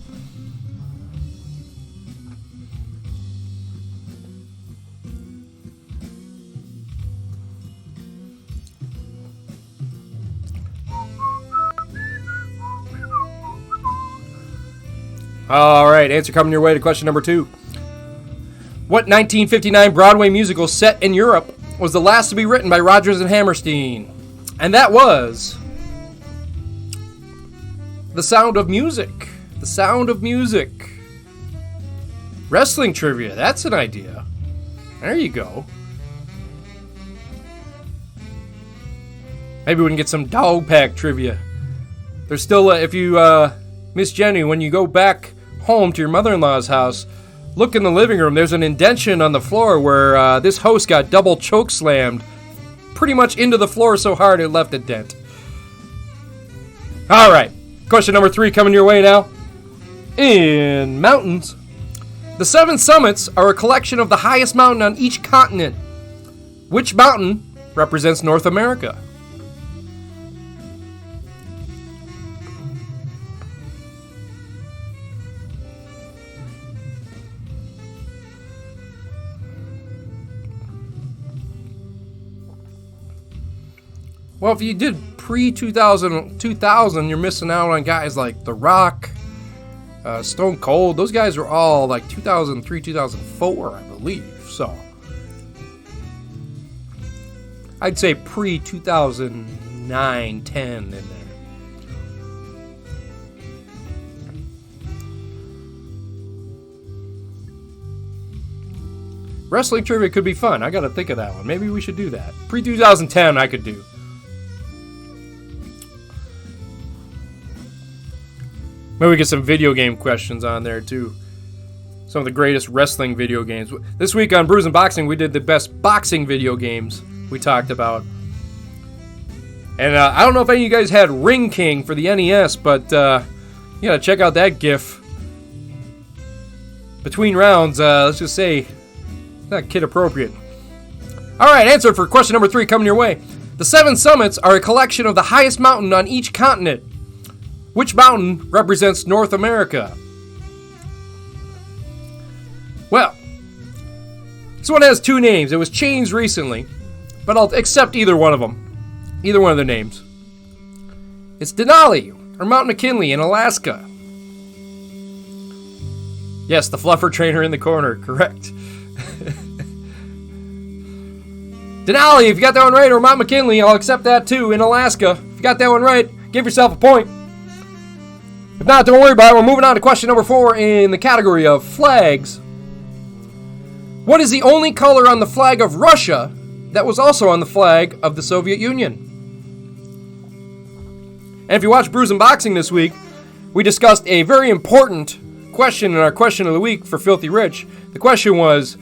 All right, answer coming your way to question number 2. What 1959 Broadway musical set in Europe was the last to be written by Rodgers and Hammerstein? And that was The Sound of Music. The Sound of Music. Wrestling trivia, that's an idea. There you go. Maybe we can get some dog pack trivia. There's still, if you, Miss Jenny, when you go back home to your mother-in-law's house, look in the living room. There's an indention on the floor where this host got double choke slammed pretty much into the floor so hard it left a dent. All right. Question number 3 coming your way now. In mountains, the 7 summits are a collection of the highest mountain on each continent. Which mountain represents North America? Well, if you did pre-2000, you're missing out on guys like The Rock, Stone Cold. Those guys are all like 2003, 2004, I believe. So, I'd say pre-2009, 10 in there. Wrestling trivia could be fun. I got to think of that one. Maybe we should do that. Pre-2010, I could do. Maybe we get some video game questions on there, too. Some of the greatest wrestling video games. This week on Brews and Boxing, we did the best boxing video games we talked about. And I don't know if any of you guys had Ring King for the NES, but yeah, check out that GIF. Between rounds, let's just say, not kid appropriate. All right, answer for question number 3 coming your way. The 7 summits are a collection of the highest mountain on each continent. Which mountain represents North America? Well, this one has 2 names. It was changed recently, but I'll accept either one of them. Either one of the names. It's Denali, or Mount McKinley in Alaska. Yes, the fluffer trainer in the corner, correct. Denali, if you got that one right, or Mount McKinley, I'll accept that too, in Alaska. If you got that one right, give yourself a point. If not, don't worry about it. We're moving on to question number 4 in the category of flags. What is the only color on the flag of Russia that was also on the flag of the Soviet Union? And if you watch Brews and Boxing this week, we discussed a very important question in our question of the week for Filthy Rich. The question was,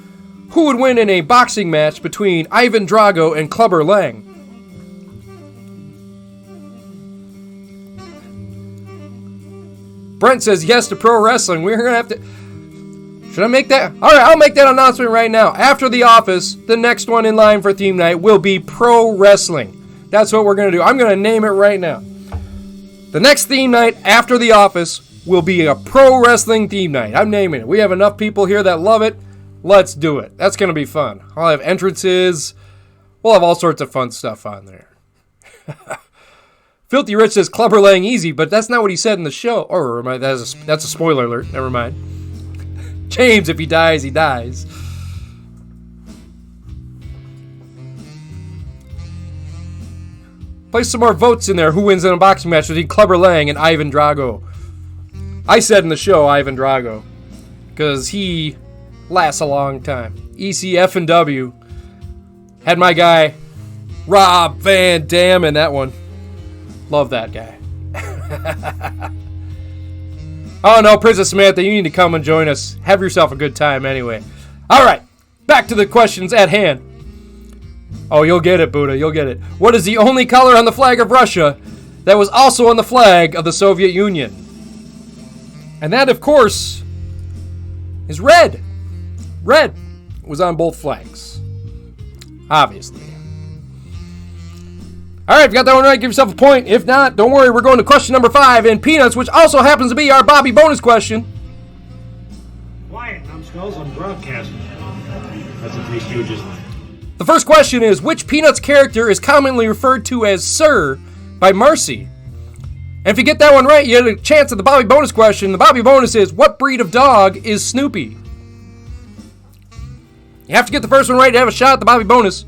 who would win in a boxing match between Ivan Drago and Clubber Lang? Brent says yes to pro wrestling. We're going to have to... Should I make that? All right, I'll make that announcement right now. After The Office, the next one in line for theme night will be pro wrestling. That's what we're going to do. I'm going to name it right now. The next theme night after The Office will be a pro wrestling theme night. I'm naming it. We have enough people here that love it. Let's do it. That's going to be fun. I'll have entrances. We'll have all sorts of fun stuff on there. Filthy Rich says Clubber Lang easy, but that's not what he said in the show. Or that's a spoiler alert. Never mind. James, if he dies, he dies. Place some more votes in there. Who wins in a boxing match between Clubber Lang and Ivan Drago? I said in the show Ivan Drago, because he lasts a long time. ECF&W had my guy Rob Van Dam in that one. Love that guy. Oh no, Princess Samantha, you need to come and join us. Have yourself a good time anyway. All right, back to the questions at hand. Oh, you'll get it, Buddha, you'll get it. What is the only color on the flag of Russia that was also on the flag of the Soviet Union? And that, of course, is red. Red was on both flags. Obviously. All right, if you got that one right, give yourself a point. If not, don't worry, we're going to question number 5 in Peanuts, which also happens to be our Bobby bonus question. Quiet, numbskulls, I'm broadcasting. That's a Three Stooges line. The first question is, which Peanuts character is commonly referred to as Sir by Marcy? And if you get that one right, you get a chance at the Bobby bonus question. The Bobby bonus is, what breed of dog is Snoopy? You have to get the first one right to have a shot at the Bobby bonus.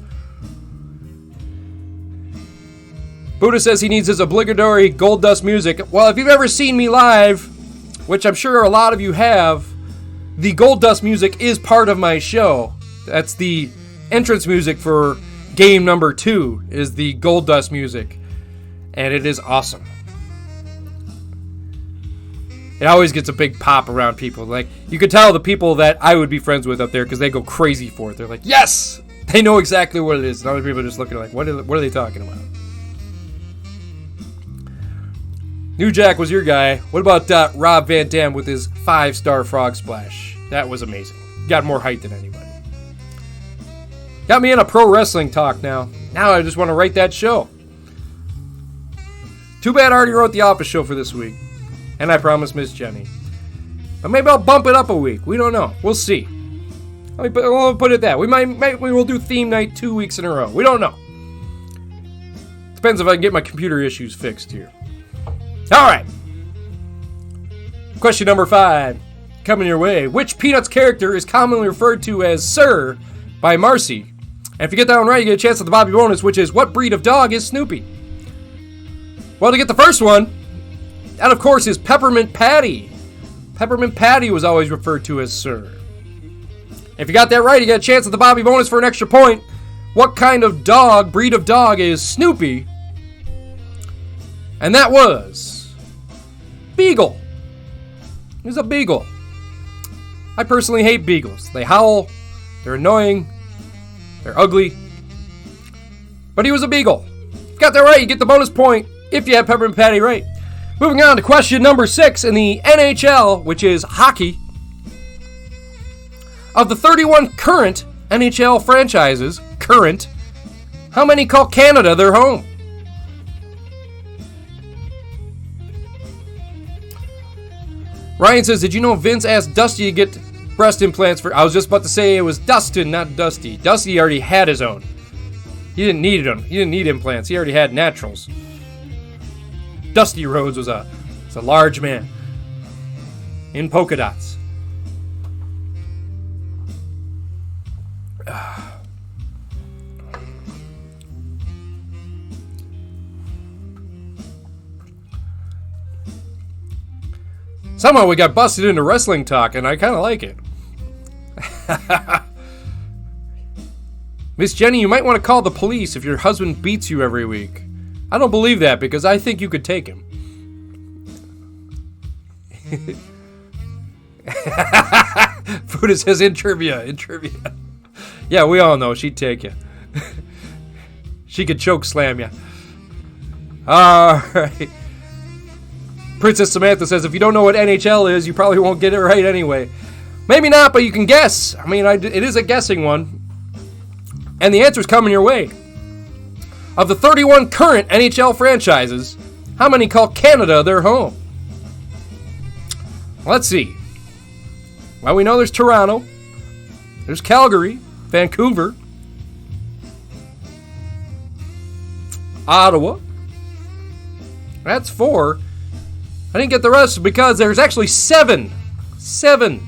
Buddha says he needs his obligatory gold dust music. Well, if you've ever seen me live, which I'm sure a lot of you have, the gold dust music is part of my show. That's the entrance music for game number 2 is the gold dust music. And it is awesome. It always gets a big pop around people. Like, you could tell the people that I would be friends with up there because they go crazy for it. They're like, yes! They know exactly what it is. And other people are just looking like, what are they talking about? New Jack was your guy. What about Rob Van Dam with his 5-star frog splash? That was amazing. Got more height than anybody. Got me in a pro wrestling talk now. Now I just want to write that show. Too bad I already wrote the Office show for this week. And I promised Miss Jenny. But maybe I'll bump it up a week. We don't know. We'll see. I'll put it that. We will do theme night 2 weeks in a row. We don't know. Depends if I can get my computer issues fixed here. All right. Question number 5. Coming your way. Which Peanuts character is commonly referred to as Sir by Marcy? And if you get that one right, you get a chance at the Bobby bonus, which is, what breed of dog is Snoopy? Well, to get the first one, that, of course, is Peppermint Patty. Peppermint Patty was always referred to as Sir. If you got that right, you get a chance at the Bobby bonus for an extra point. What kind of dog, breed of dog, is Snoopy? And that was Beagle. It was a Beagle. I personally hate Beagles. They howl, they're annoying, they're ugly. But he was a Beagle. If you got that right, you get the bonus point if you have Peppermint Patty right. Moving on to question number 6 in the NHL, which is hockey. Of the 31 current NHL franchises, how many call Canada their home? Ryan says, did you know Vince asked Dusty to get breast implants for... I was just about to say it was Dustin, not Dusty. Dusty already had his own. He didn't need them. He didn't need implants. He already had naturals. Dusty Rhodes was a large man in polka dots. Somehow we got busted into wrestling talk, and I kind of like it. Miss Jenny, you might want to call the police if your husband beats you every week. I don't believe that, because I think you could take him. Buddha says in trivia. Yeah, we all know she'd take you. She could choke slam you. All right. Princess Samantha says, if you don't know what NHL is, you probably won't get it right anyway. Maybe not, but you can guess. I mean, it is a guessing one. And the answer's coming your way. Of the 31 current NHL franchises, how many call Canada their home? Let's see. Well, we know there's Toronto. There's Calgary, Vancouver, Ottawa. That's 4. I didn't get the rest because there's actually 7. 7.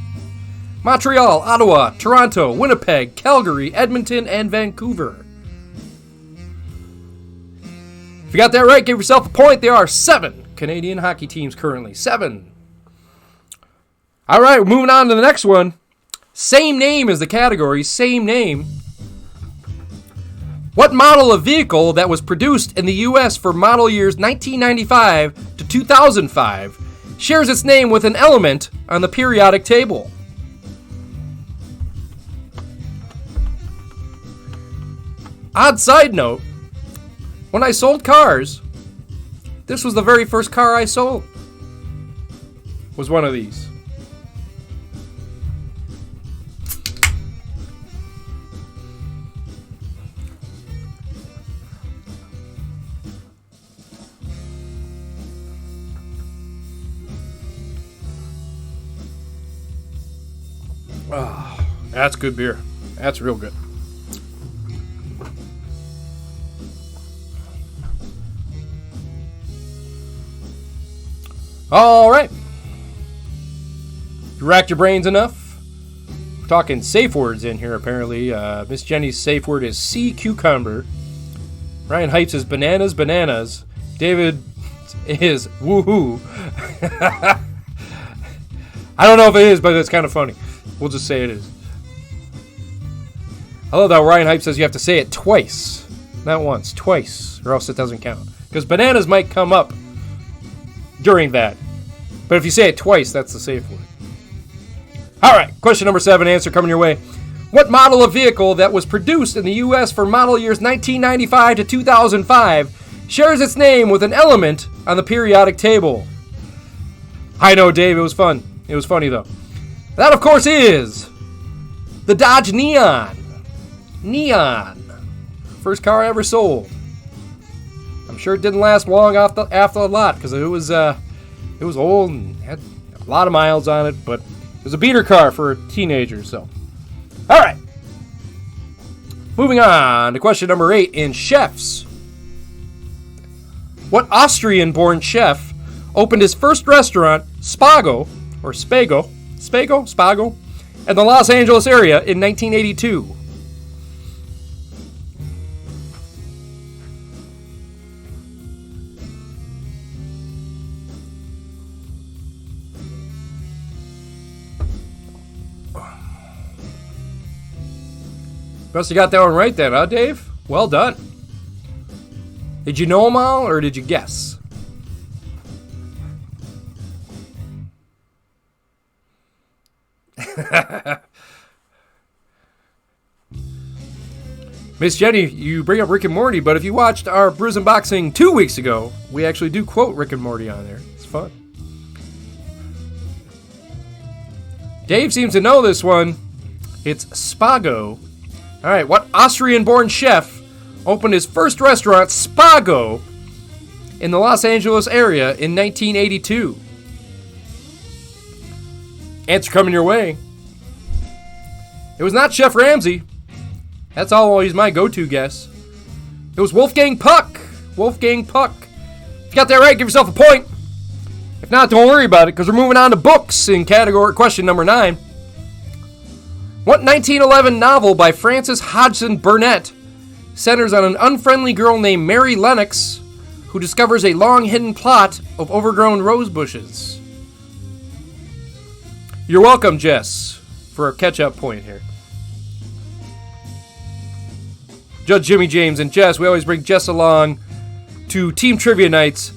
Montreal, Ottawa, Toronto, Winnipeg, Calgary, Edmonton, and Vancouver. If you got that right, give yourself a point. There are 7 Canadian hockey teams currently. 7. All right, we're moving on to the next one. Same name as the category, same name. What model of vehicle that was produced in the U.S. for model years 1995 to 2005 shares its name with an element on the periodic table? Odd side note, when I sold cars, this was the very first car I sold. Was one of these. Oh, that's good beer. That's real good. All right. You racked your brains enough? We're talking safe words in here, apparently. Miss Jenny's safe word is sea cucumber. Ryan Hypes is bananas. David is woohoo. I don't know if it is, but it's kind of funny. We'll just say it is. I love that Ryan Hype says you have to say it twice. Not once, twice, or else it doesn't count. Because bananas might come up during that. But if you say it twice, that's the safe word. All right, question number 7, answer coming your way. What model of vehicle that was produced in the U.S. for model years 1995 to 2005 shares its name with an element on the periodic table? I know, Dave, it was fun. It was funny, though. That, of course, is the Dodge Neon. Neon. First car I ever sold. I'm sure it didn't last long after the lot because it was old and had a lot of miles on it, but it was a beater car for a teenager, so. All right. Moving on to question number 8 in chefs. What Austrian-born chef opened his first restaurant, Spago, in the Los Angeles area in 1982? Must have got that one right then, huh, Dave? Well done. Did you know them all, or did you guess? Miss Jenny, you bring up Rick and Morty, but if you watched our Brews and Boxing 2 weeks ago, we actually do quote Rick and Morty on there. It's fun. Dave seems to know this one. It's Spago. All right, what Austrian-born chef opened his first restaurant, Spago, in the Los Angeles area in 1982? Answer coming your way. It was not Chef Ramsay. That's always my go-to guess. It was Wolfgang Puck. Wolfgang Puck. If you got that right, give yourself a point. If not, don't worry about it, because we're moving on to books in category question number 9. What 1911 novel by Frances Hodgson Burnett centers on an unfriendly girl named Mary Lennox who discovers a long-hidden plot of overgrown rose bushes? You're welcome, Jess, for a catch-up point here. Judge Jimmy James and Jess, we always bring Jess along to team trivia nights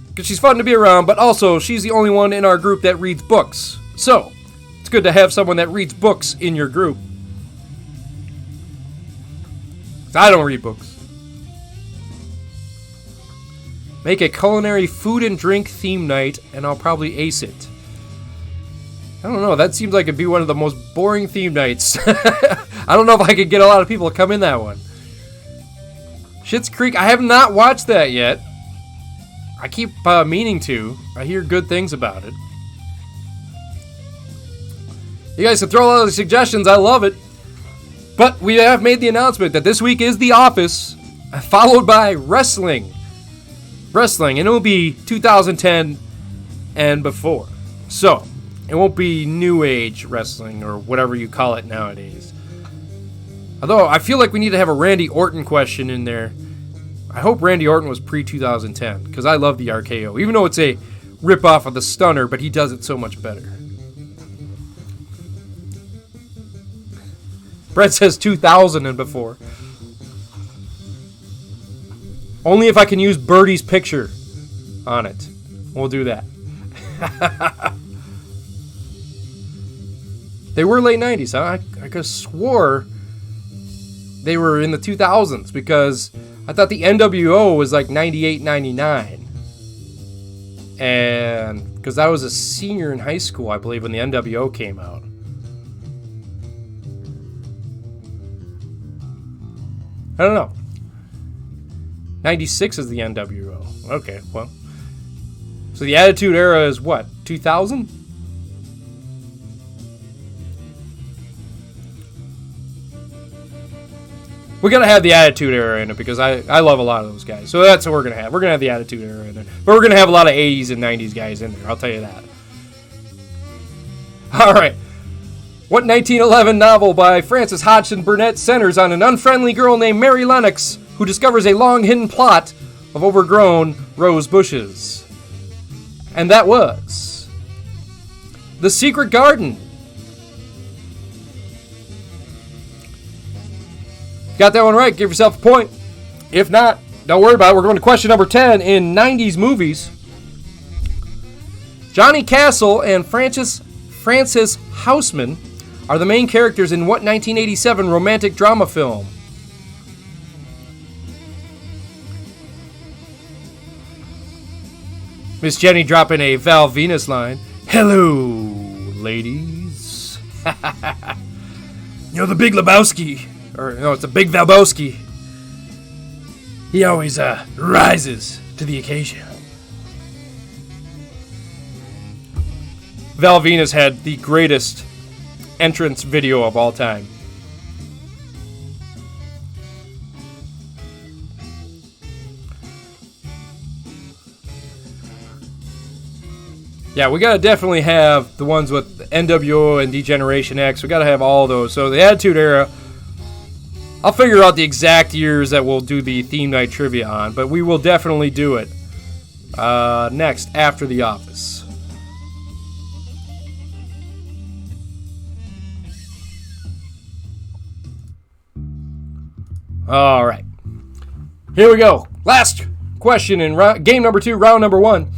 because she's fun to be around, but also she's the only one in our group that reads books. So, it's good to have someone that reads books in your group. I don't read books. Make a culinary food and drink theme night, and I'll probably ace it. I don't know. That seems like it'd be one of the most boring theme nights. I don't know if I could get a lot of people to come in that one. Schitt's Creek, I have not watched that yet. I keep meaning to. I hear good things about it. You guys can throw a lot of suggestions. I love it. But we have made the announcement that this week is The Office, followed by wrestling. And it will be 2010 and before. So, it won't be new age wrestling or whatever you call it nowadays. Although, I feel like we need to have a Randy Orton question in there. I hope Randy Orton was pre-2010, because I love the RKO. Even though it's a rip-off of the Stunner, but he does it so much better. Brett says 2000 and before. Only if I can use Birdie's picture on it. We'll do that. They were late 90s, huh? I could have swore they were in the 2000s because I thought the NWO was like 98, 99. And because I was a senior in high school, I believe, when the NWO came out. I don't know. 96 is the NWO. Okay, well. So the Attitude Era is what? 2000? We gotta have the Attitude Era in it because I love a lot of those guys. So that's what we're gonna have. We're gonna have the Attitude Era in there. But we're gonna have a lot of 80s and 90s guys in there, I'll tell you that. Alright. What 1911 novel by Frances Hodgson Burnett centers on an unfriendly girl named Mary Lennox who discovers a long-hidden plot of overgrown rose bushes? And that was The Secret Garden. Got that one right, give yourself a point. If not, don't worry about it. We're going to question number 10 in 90s movies. Johnny Castle and Frances Houseman are the main characters in what 1987 romantic drama film? Miss Jenny dropping a Val Venus line. Hello, ladies. The Big Lebowski. Or, no, it's the Big Valbowski. He always rises to the occasion. Val Venus had the greatest entrance video of all time. Yeah, we gotta definitely have the ones with NWO and Degeneration X. We gotta have all those. So the Attitude Era, I'll figure out the exact years that we'll do the theme night trivia on, but we will definitely do it next after The Office. All right, here we go. Last question in game number 2, round number 1.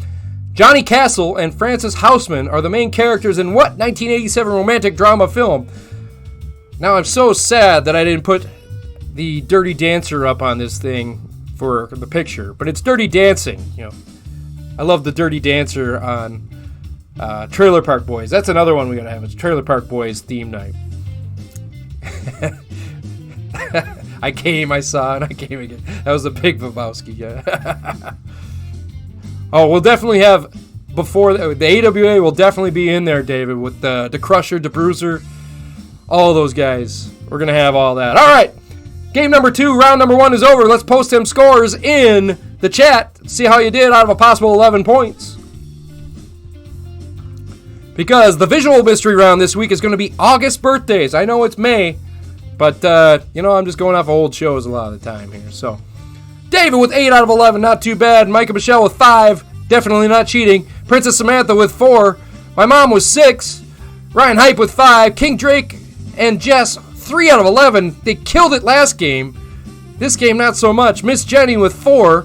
Johnny Castle and Frances Houseman are the main characters in what 1987 romantic drama film? Now, I'm so sad that I didn't put the Dirty Dancer up on this thing for the picture, but it's Dirty Dancing. I love the Dirty Dancer on Trailer Park Boys. That's another one we gotta have. It's Trailer Park Boys theme night. I came, I saw, and I came again. That was a Big Lebowski. Yeah. Oh, we'll definitely have before the AWA will definitely be in there, David, with the Crusher, the Bruiser, all those guys. We're gonna have all that. All right, game number 2, round number 1 is over. Let's post them scores in the chat. See how you did out of a possible 11 points. Because the visual mystery round this week is going to be August birthdays. I know it's May, but I'm just going off old shows a lot of the time here. So, David with 8 out of 11, not too bad. Mike and Michelle with 5, definitely not cheating. Princess Samantha with 4. My mom was 6. Ryan Hype with 5. King Drake and Jess, 3 out of 11. They killed it last game. This game, not so much. Miss Jenny with 4.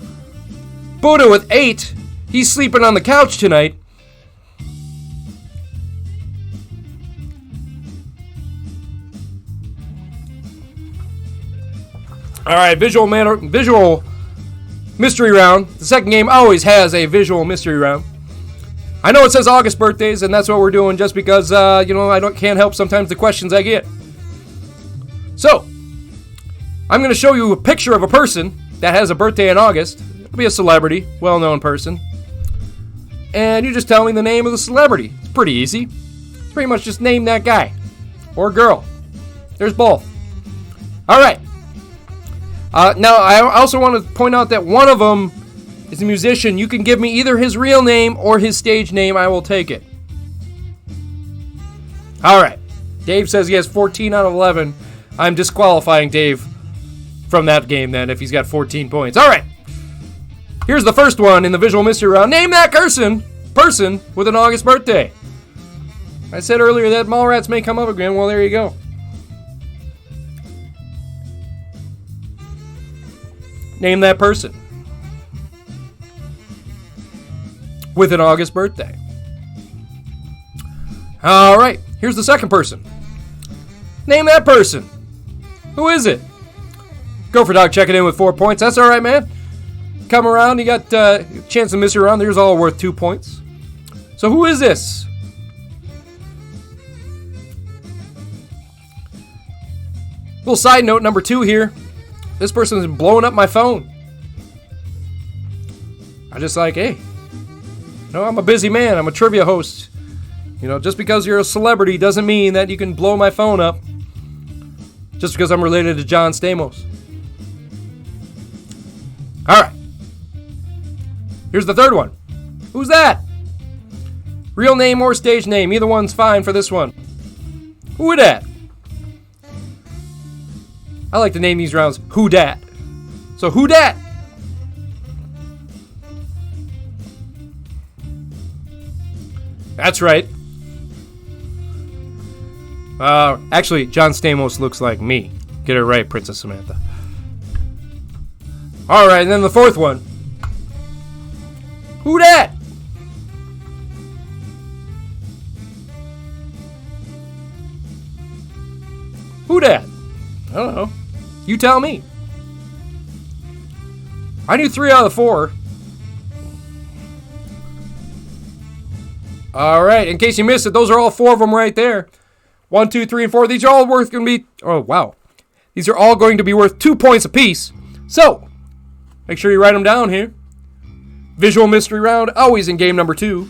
Buddha with 8. He's sleeping on the couch tonight. All right, visual mystery round. The second game always has a visual mystery round. I know it says August birthdays, and that's what we're doing just because, I can't help sometimes the questions I get. So, I'm going to show you a picture of a person that has a birthday in August. It'll be a celebrity, well-known person. And you just tell me the name of the celebrity. It's pretty easy. Pretty much just name that guy or girl. There's both. All right. Now, I also want to point out that one of them is a musician. You can give me either his real name or his stage name. I will take it. All right. Dave says he has 14 out of 11. I'm disqualifying Dave from that game then if he's got 14 points. All right. Here's the first one in the visual mystery round. Name that person with an August birthday. I said earlier that Mallrats may come up again. Well, there you go. Name that person. with an August birthday. All right, here's the second person. Name that person. Who is it? Gopher Dog checking in with 4 points. That's all right, man. Come around. You got a chance to miss you around. There's all worth 2 points. So who is this? Little side note number 2 here. This person's blowing up my phone. I'm just like, hey, no, I'm a busy man. I'm a trivia host. You know, just because you're a celebrity doesn't mean that you can blow my phone up. Just because I'm related to John Stamos. All right. Here's the third one. Who's that? Real name or stage name. Either one's fine for this one. Who dat? I like to name these rounds Who Dat. So who dat? That's right. Actually, John Stamos looks like me. Get it right, Princess Samantha. All right, and then the fourth one. Who dat? Who dat? I don't know. You tell me. I knew 3 out of the 4. All right, in case you missed it, those are all 4 of them right there. 1, 2, 3, and 4. These are all going to be... Oh, wow. These are all going to be worth 2 points apiece. So, make sure you write them down here. Visual mystery round, always in game number 2.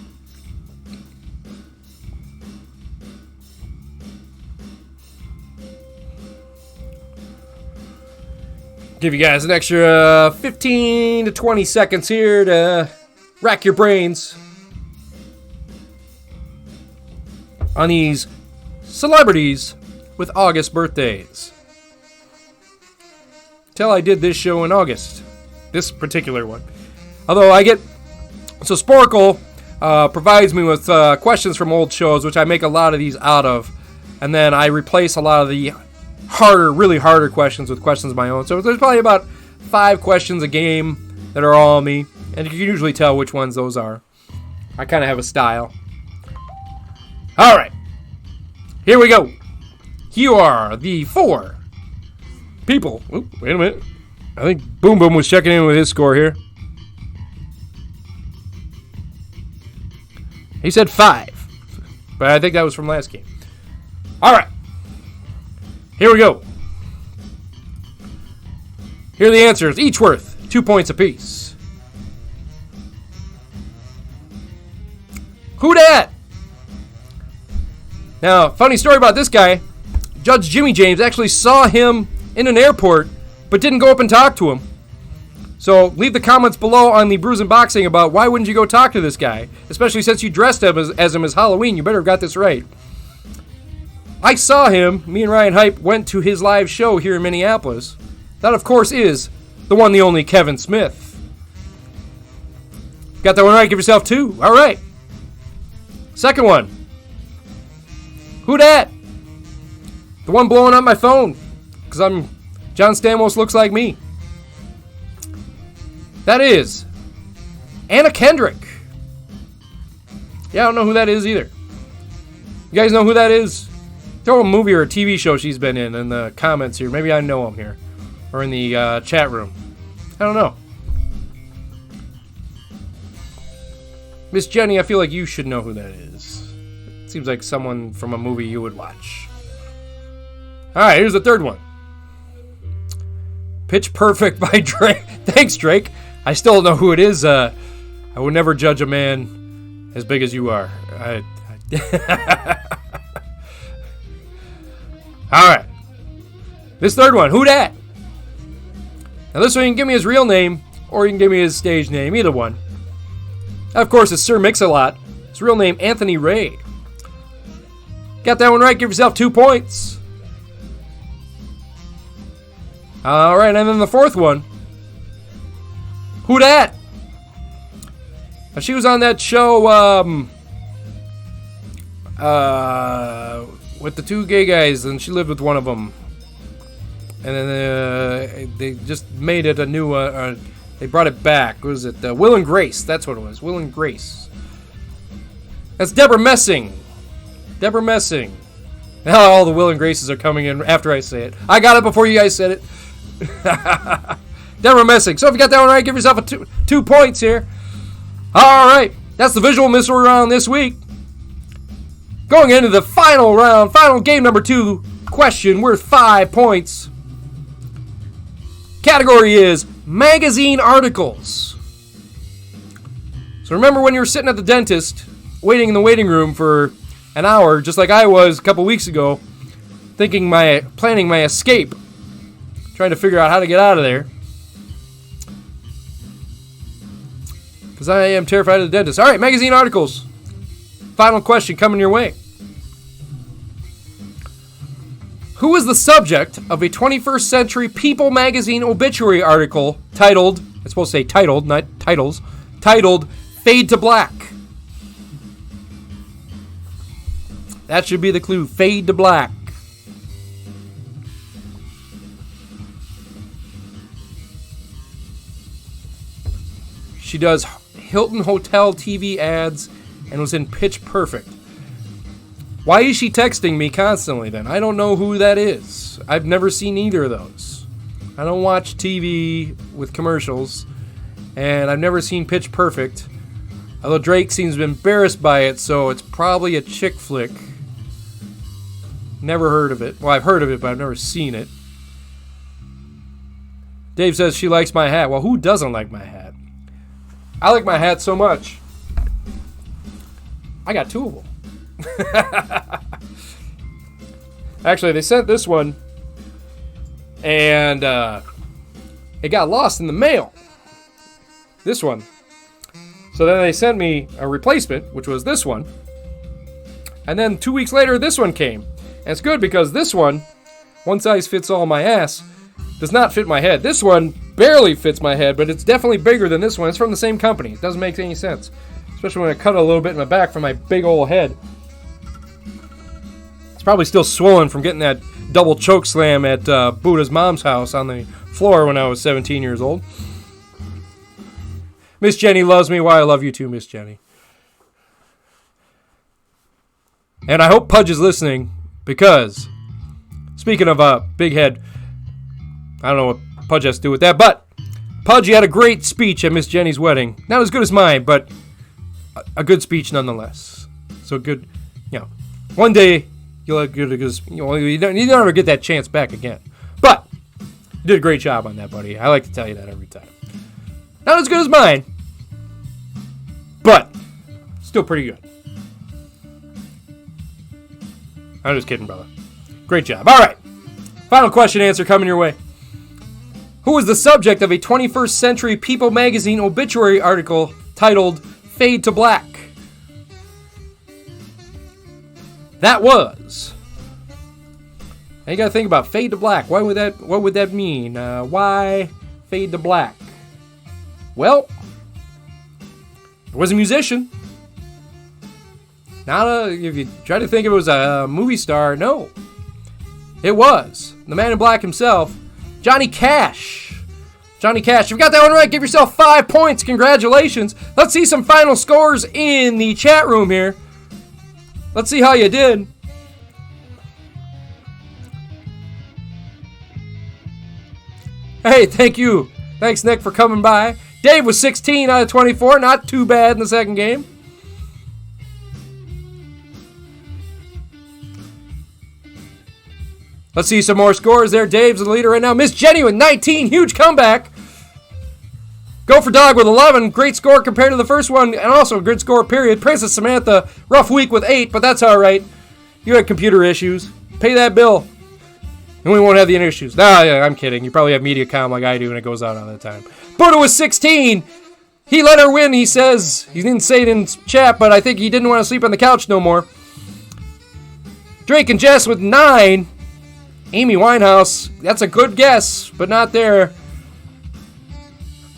Give you guys an extra 15 to 20 seconds here to rack your brains on these celebrities with August birthdays. Till I did this show in August. This particular one. Although I get... So Sporkle provides me with questions from old shows, which I make a lot of these out of. And then I replace a lot of the really harder questions with questions of my own. So there's probably about 5 questions a game that are all me. And you can usually tell which ones those are. I kind of have a style. All right. Here we go. You are the 4 people. Oop, wait a minute. I think Boom Boom was checking in with his score here. He said 5. But I think that was from last game. All right. Here we go. Here are the answers, each worth 2 points apiece. Who dat? Now, funny story about this guy. Judge Jimmy James actually saw him in an airport, but didn't go up and talk to him. So leave the comments below on the Brews and Boxing about why wouldn't you go talk to this guy, especially since you dressed him as him as Halloween. You better have got this right. I saw him. Me and Ryan Hype went to his live show here in Minneapolis. That, of course, is the one, the only Kevin Smith. Got that one right? Give yourself 2. All right. Second one. Who dat? The one blowing up my phone. Because John Stamos looks like me. That is Anna Kendrick. Yeah, I don't know who that is either. You guys know who that is? Throw a movie or a TV show she's been in the comments here. Maybe I know them here. Or in the chat room. I don't know. Miss Jenny, I feel like you should know who that is. It seems like someone from a movie you would watch. Alright, here's the third one. Pitch Perfect by Drake. Thanks, Drake. I still don't know who it is. I would never judge a man as big as you are. Alright. This third one. Who dat? Now this one you can give me his real name, or you can give me his stage name. Either one. Of course, it's Sir Mix-a-Lot. His real name, Anthony Ray. Got that one right. Give yourself 2 points. Alright, and then the fourth one. Who dat? Now, she was on that show, with the 2 gay guys, and she lived with one of them. And then they just made it a new They brought it back. What was it? Will and Grace. That's what it was. Will and Grace. That's Deborah Messing. Deborah Messing. Now all the Will and Graces are coming in after I say it. I got it before you guys said it. Deborah Messing. So if you got that one right, give yourself a 2 points here. All right. That's the visual mystery round this week. Going into the final round, final game number 2, question worth 5 points. Category is magazine articles. So remember when you were sitting at the dentist, waiting in the waiting room for an hour, just like I was a couple weeks ago, planning my escape, trying to figure out how to get out of there. Because I am terrified of the dentist. All right, magazine articles. Final question coming your way. Who was the subject of a 21st Century People magazine obituary article titled, I'm supposed to say titled, not titles, titled Fade to Black? That should be the clue. Fade to Black. She does Hilton Hotel TV ads and was in Pitch Perfect. Why is she texting me constantly then? I don't know who that is. I've never seen either of those. I don't watch TV with commercials, and I've never seen Pitch Perfect. Although Drake seems embarrassed by it, so it's probably a chick flick. Never heard of it. Well, I've heard of it, but I've never seen it. Dave says she likes my hat. Well, who doesn't like my hat? I like my hat so much. I got 2 of them. Actually, they sent this one, and it got lost in the mail. This one. So then they sent me a replacement, which was this one. And then 2 weeks later, this one came. And it's good because this one size fits all my ass, does not fit my head. This one barely fits my head, but it's definitely bigger than this one. It's from the same company. It doesn't make any sense. Especially when I cut a little bit in my back from my big old head. It's probably still swollen from getting that double choke slam at Buddha's mom's house on the floor when I was 17 years old. Miss Jenny loves me. Why, I love you too, Miss Jenny. And I hope Pudge is listening, because speaking of big head, I don't know what Pudge has to do with that, but Pudge, you had a great speech at Miss Jenny's wedding. Not as good as mine, but a good speech nonetheless. So good, one day you'll have good, you never get that chance back again. But you did a great job on that, buddy. I like to tell you that every time. Not as good as mine, but still pretty good. I'm just kidding, brother. Great job. All right. Final question answer coming your way. Who was the subject of a 21st Century People magazine obituary article titled Fade to Black? That was. Now you got to think about fade to black. What would that mean? Why fade to black? Well, it was a musician. If you try to think if it was a movie star, no. It was the man in black himself, Johnny Cash. Johnny Cash. If you got that one right, give yourself 5 points. Congratulations. Let's see some final scores in the chat room here. Let's see how you did. Hey, thank you. Thanks, Nick, for coming by. Dave was 16 out of 24. Not too bad in the second game. Let's see some more scores there. Dave's the leader right now. Miss Jenny with 19. Huge comeback. Go for Dog with 11. Great score compared to the first one. And also a good score, period. Princess Samantha, rough week with 8, but that's all right. You had computer issues. Pay that bill. And we won't have the issues. Yeah, I'm kidding. You probably have MediaCom like I do, and it goes out all the time. Buddha was 16. He let her win, he says. He didn't say it in chat, but I think he didn't want to sleep on the couch no more. Drake and Jess with 9. Amy Winehouse, that's a good guess, but not there.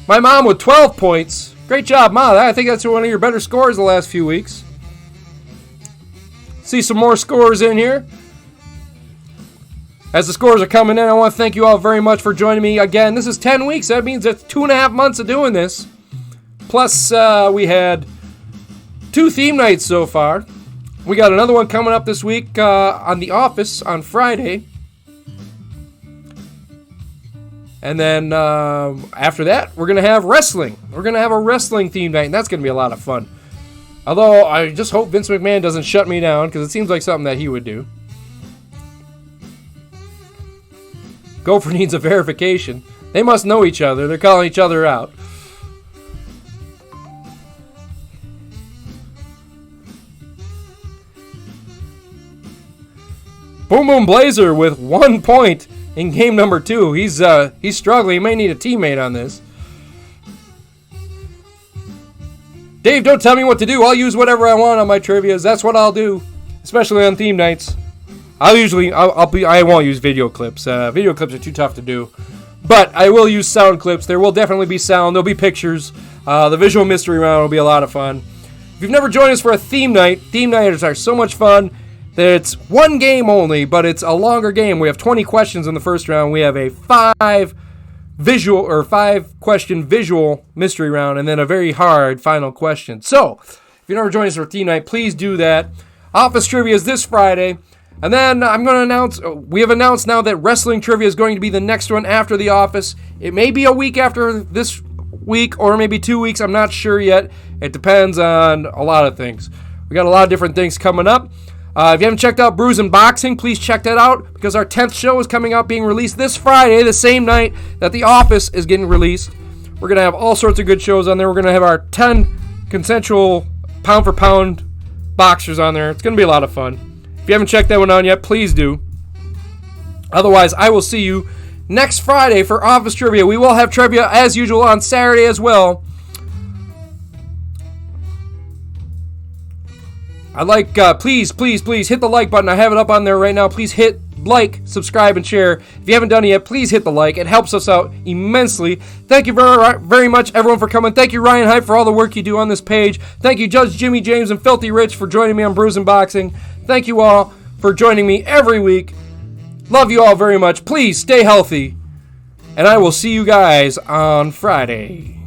My mom with 12 points. Great job, Ma. I think that's one of your better scores the last few weeks. See some more scores in here. As the scores are coming in, I want to thank you all very much for joining me again. This is 10 weeks. That means it's 2.5 months of doing this. Plus, we had 2 theme nights so far. We got another one coming up this week on The Office on Friday. And then after that, we're going to have wrestling. We're going to have a wrestling theme night, and that's going to be a lot of fun. Although, I just hope Vince McMahon doesn't shut me down, because it seems like something that he would do. Gopher needs a verification. They must know each other. They're calling each other out. Boom Boom Blazer with 1 point in game number 2. He's struggling. He may need a teammate on this. Dave, don't tell me what to do. I'll use whatever I want on my trivias. That's what I'll do, especially on theme nights. I won't use video clips. Video clips are too tough to do. But I will use sound clips. There will definitely be sound. There'll be pictures. The visual mystery round will be a lot of fun. If you've never joined us for a theme nights are so much fun that it's one game only, but it's a longer game. We have 20 questions in the first round. We have a 5-question visual mystery round, and then a very hard final question. So, if you've never joined us for a theme night, please do that. Office Trivia is this Friday. And then I'm going to we have announced now that Wrestling Trivia is going to be the next one after The Office. It may be a week after this week, or maybe 2 weeks. I'm not sure yet. It depends on a lot of things. We got a lot of different things coming up. If you haven't checked out Brews and Boxing, please check that out, because our 10th show is coming out, being released this Friday, the same night that The Office is getting released. We're going to have all sorts of good shows on there. We're going to have our 10 consensual pound-for-pound boxers on there. It's going to be a lot of fun. If you haven't checked that one out yet, please do. Otherwise, I will see you next Friday for Office Trivia. We will have trivia as usual on Saturday as well. I'd like, please hit the like button. I have it up on there right now. Please hit like, subscribe, and share. If you haven't done it yet, please hit the like. It helps us out immensely. Thank you very, very much, everyone, for coming. Thank you, Ryan Hype, for all the work you do on this page. Thank you, Judge Jimmy James and Filthy Rich, for joining me on Brews and Boxing. Thank you all for joining me every week. Love you all very much. Please stay healthy. And I will see you guys on Friday.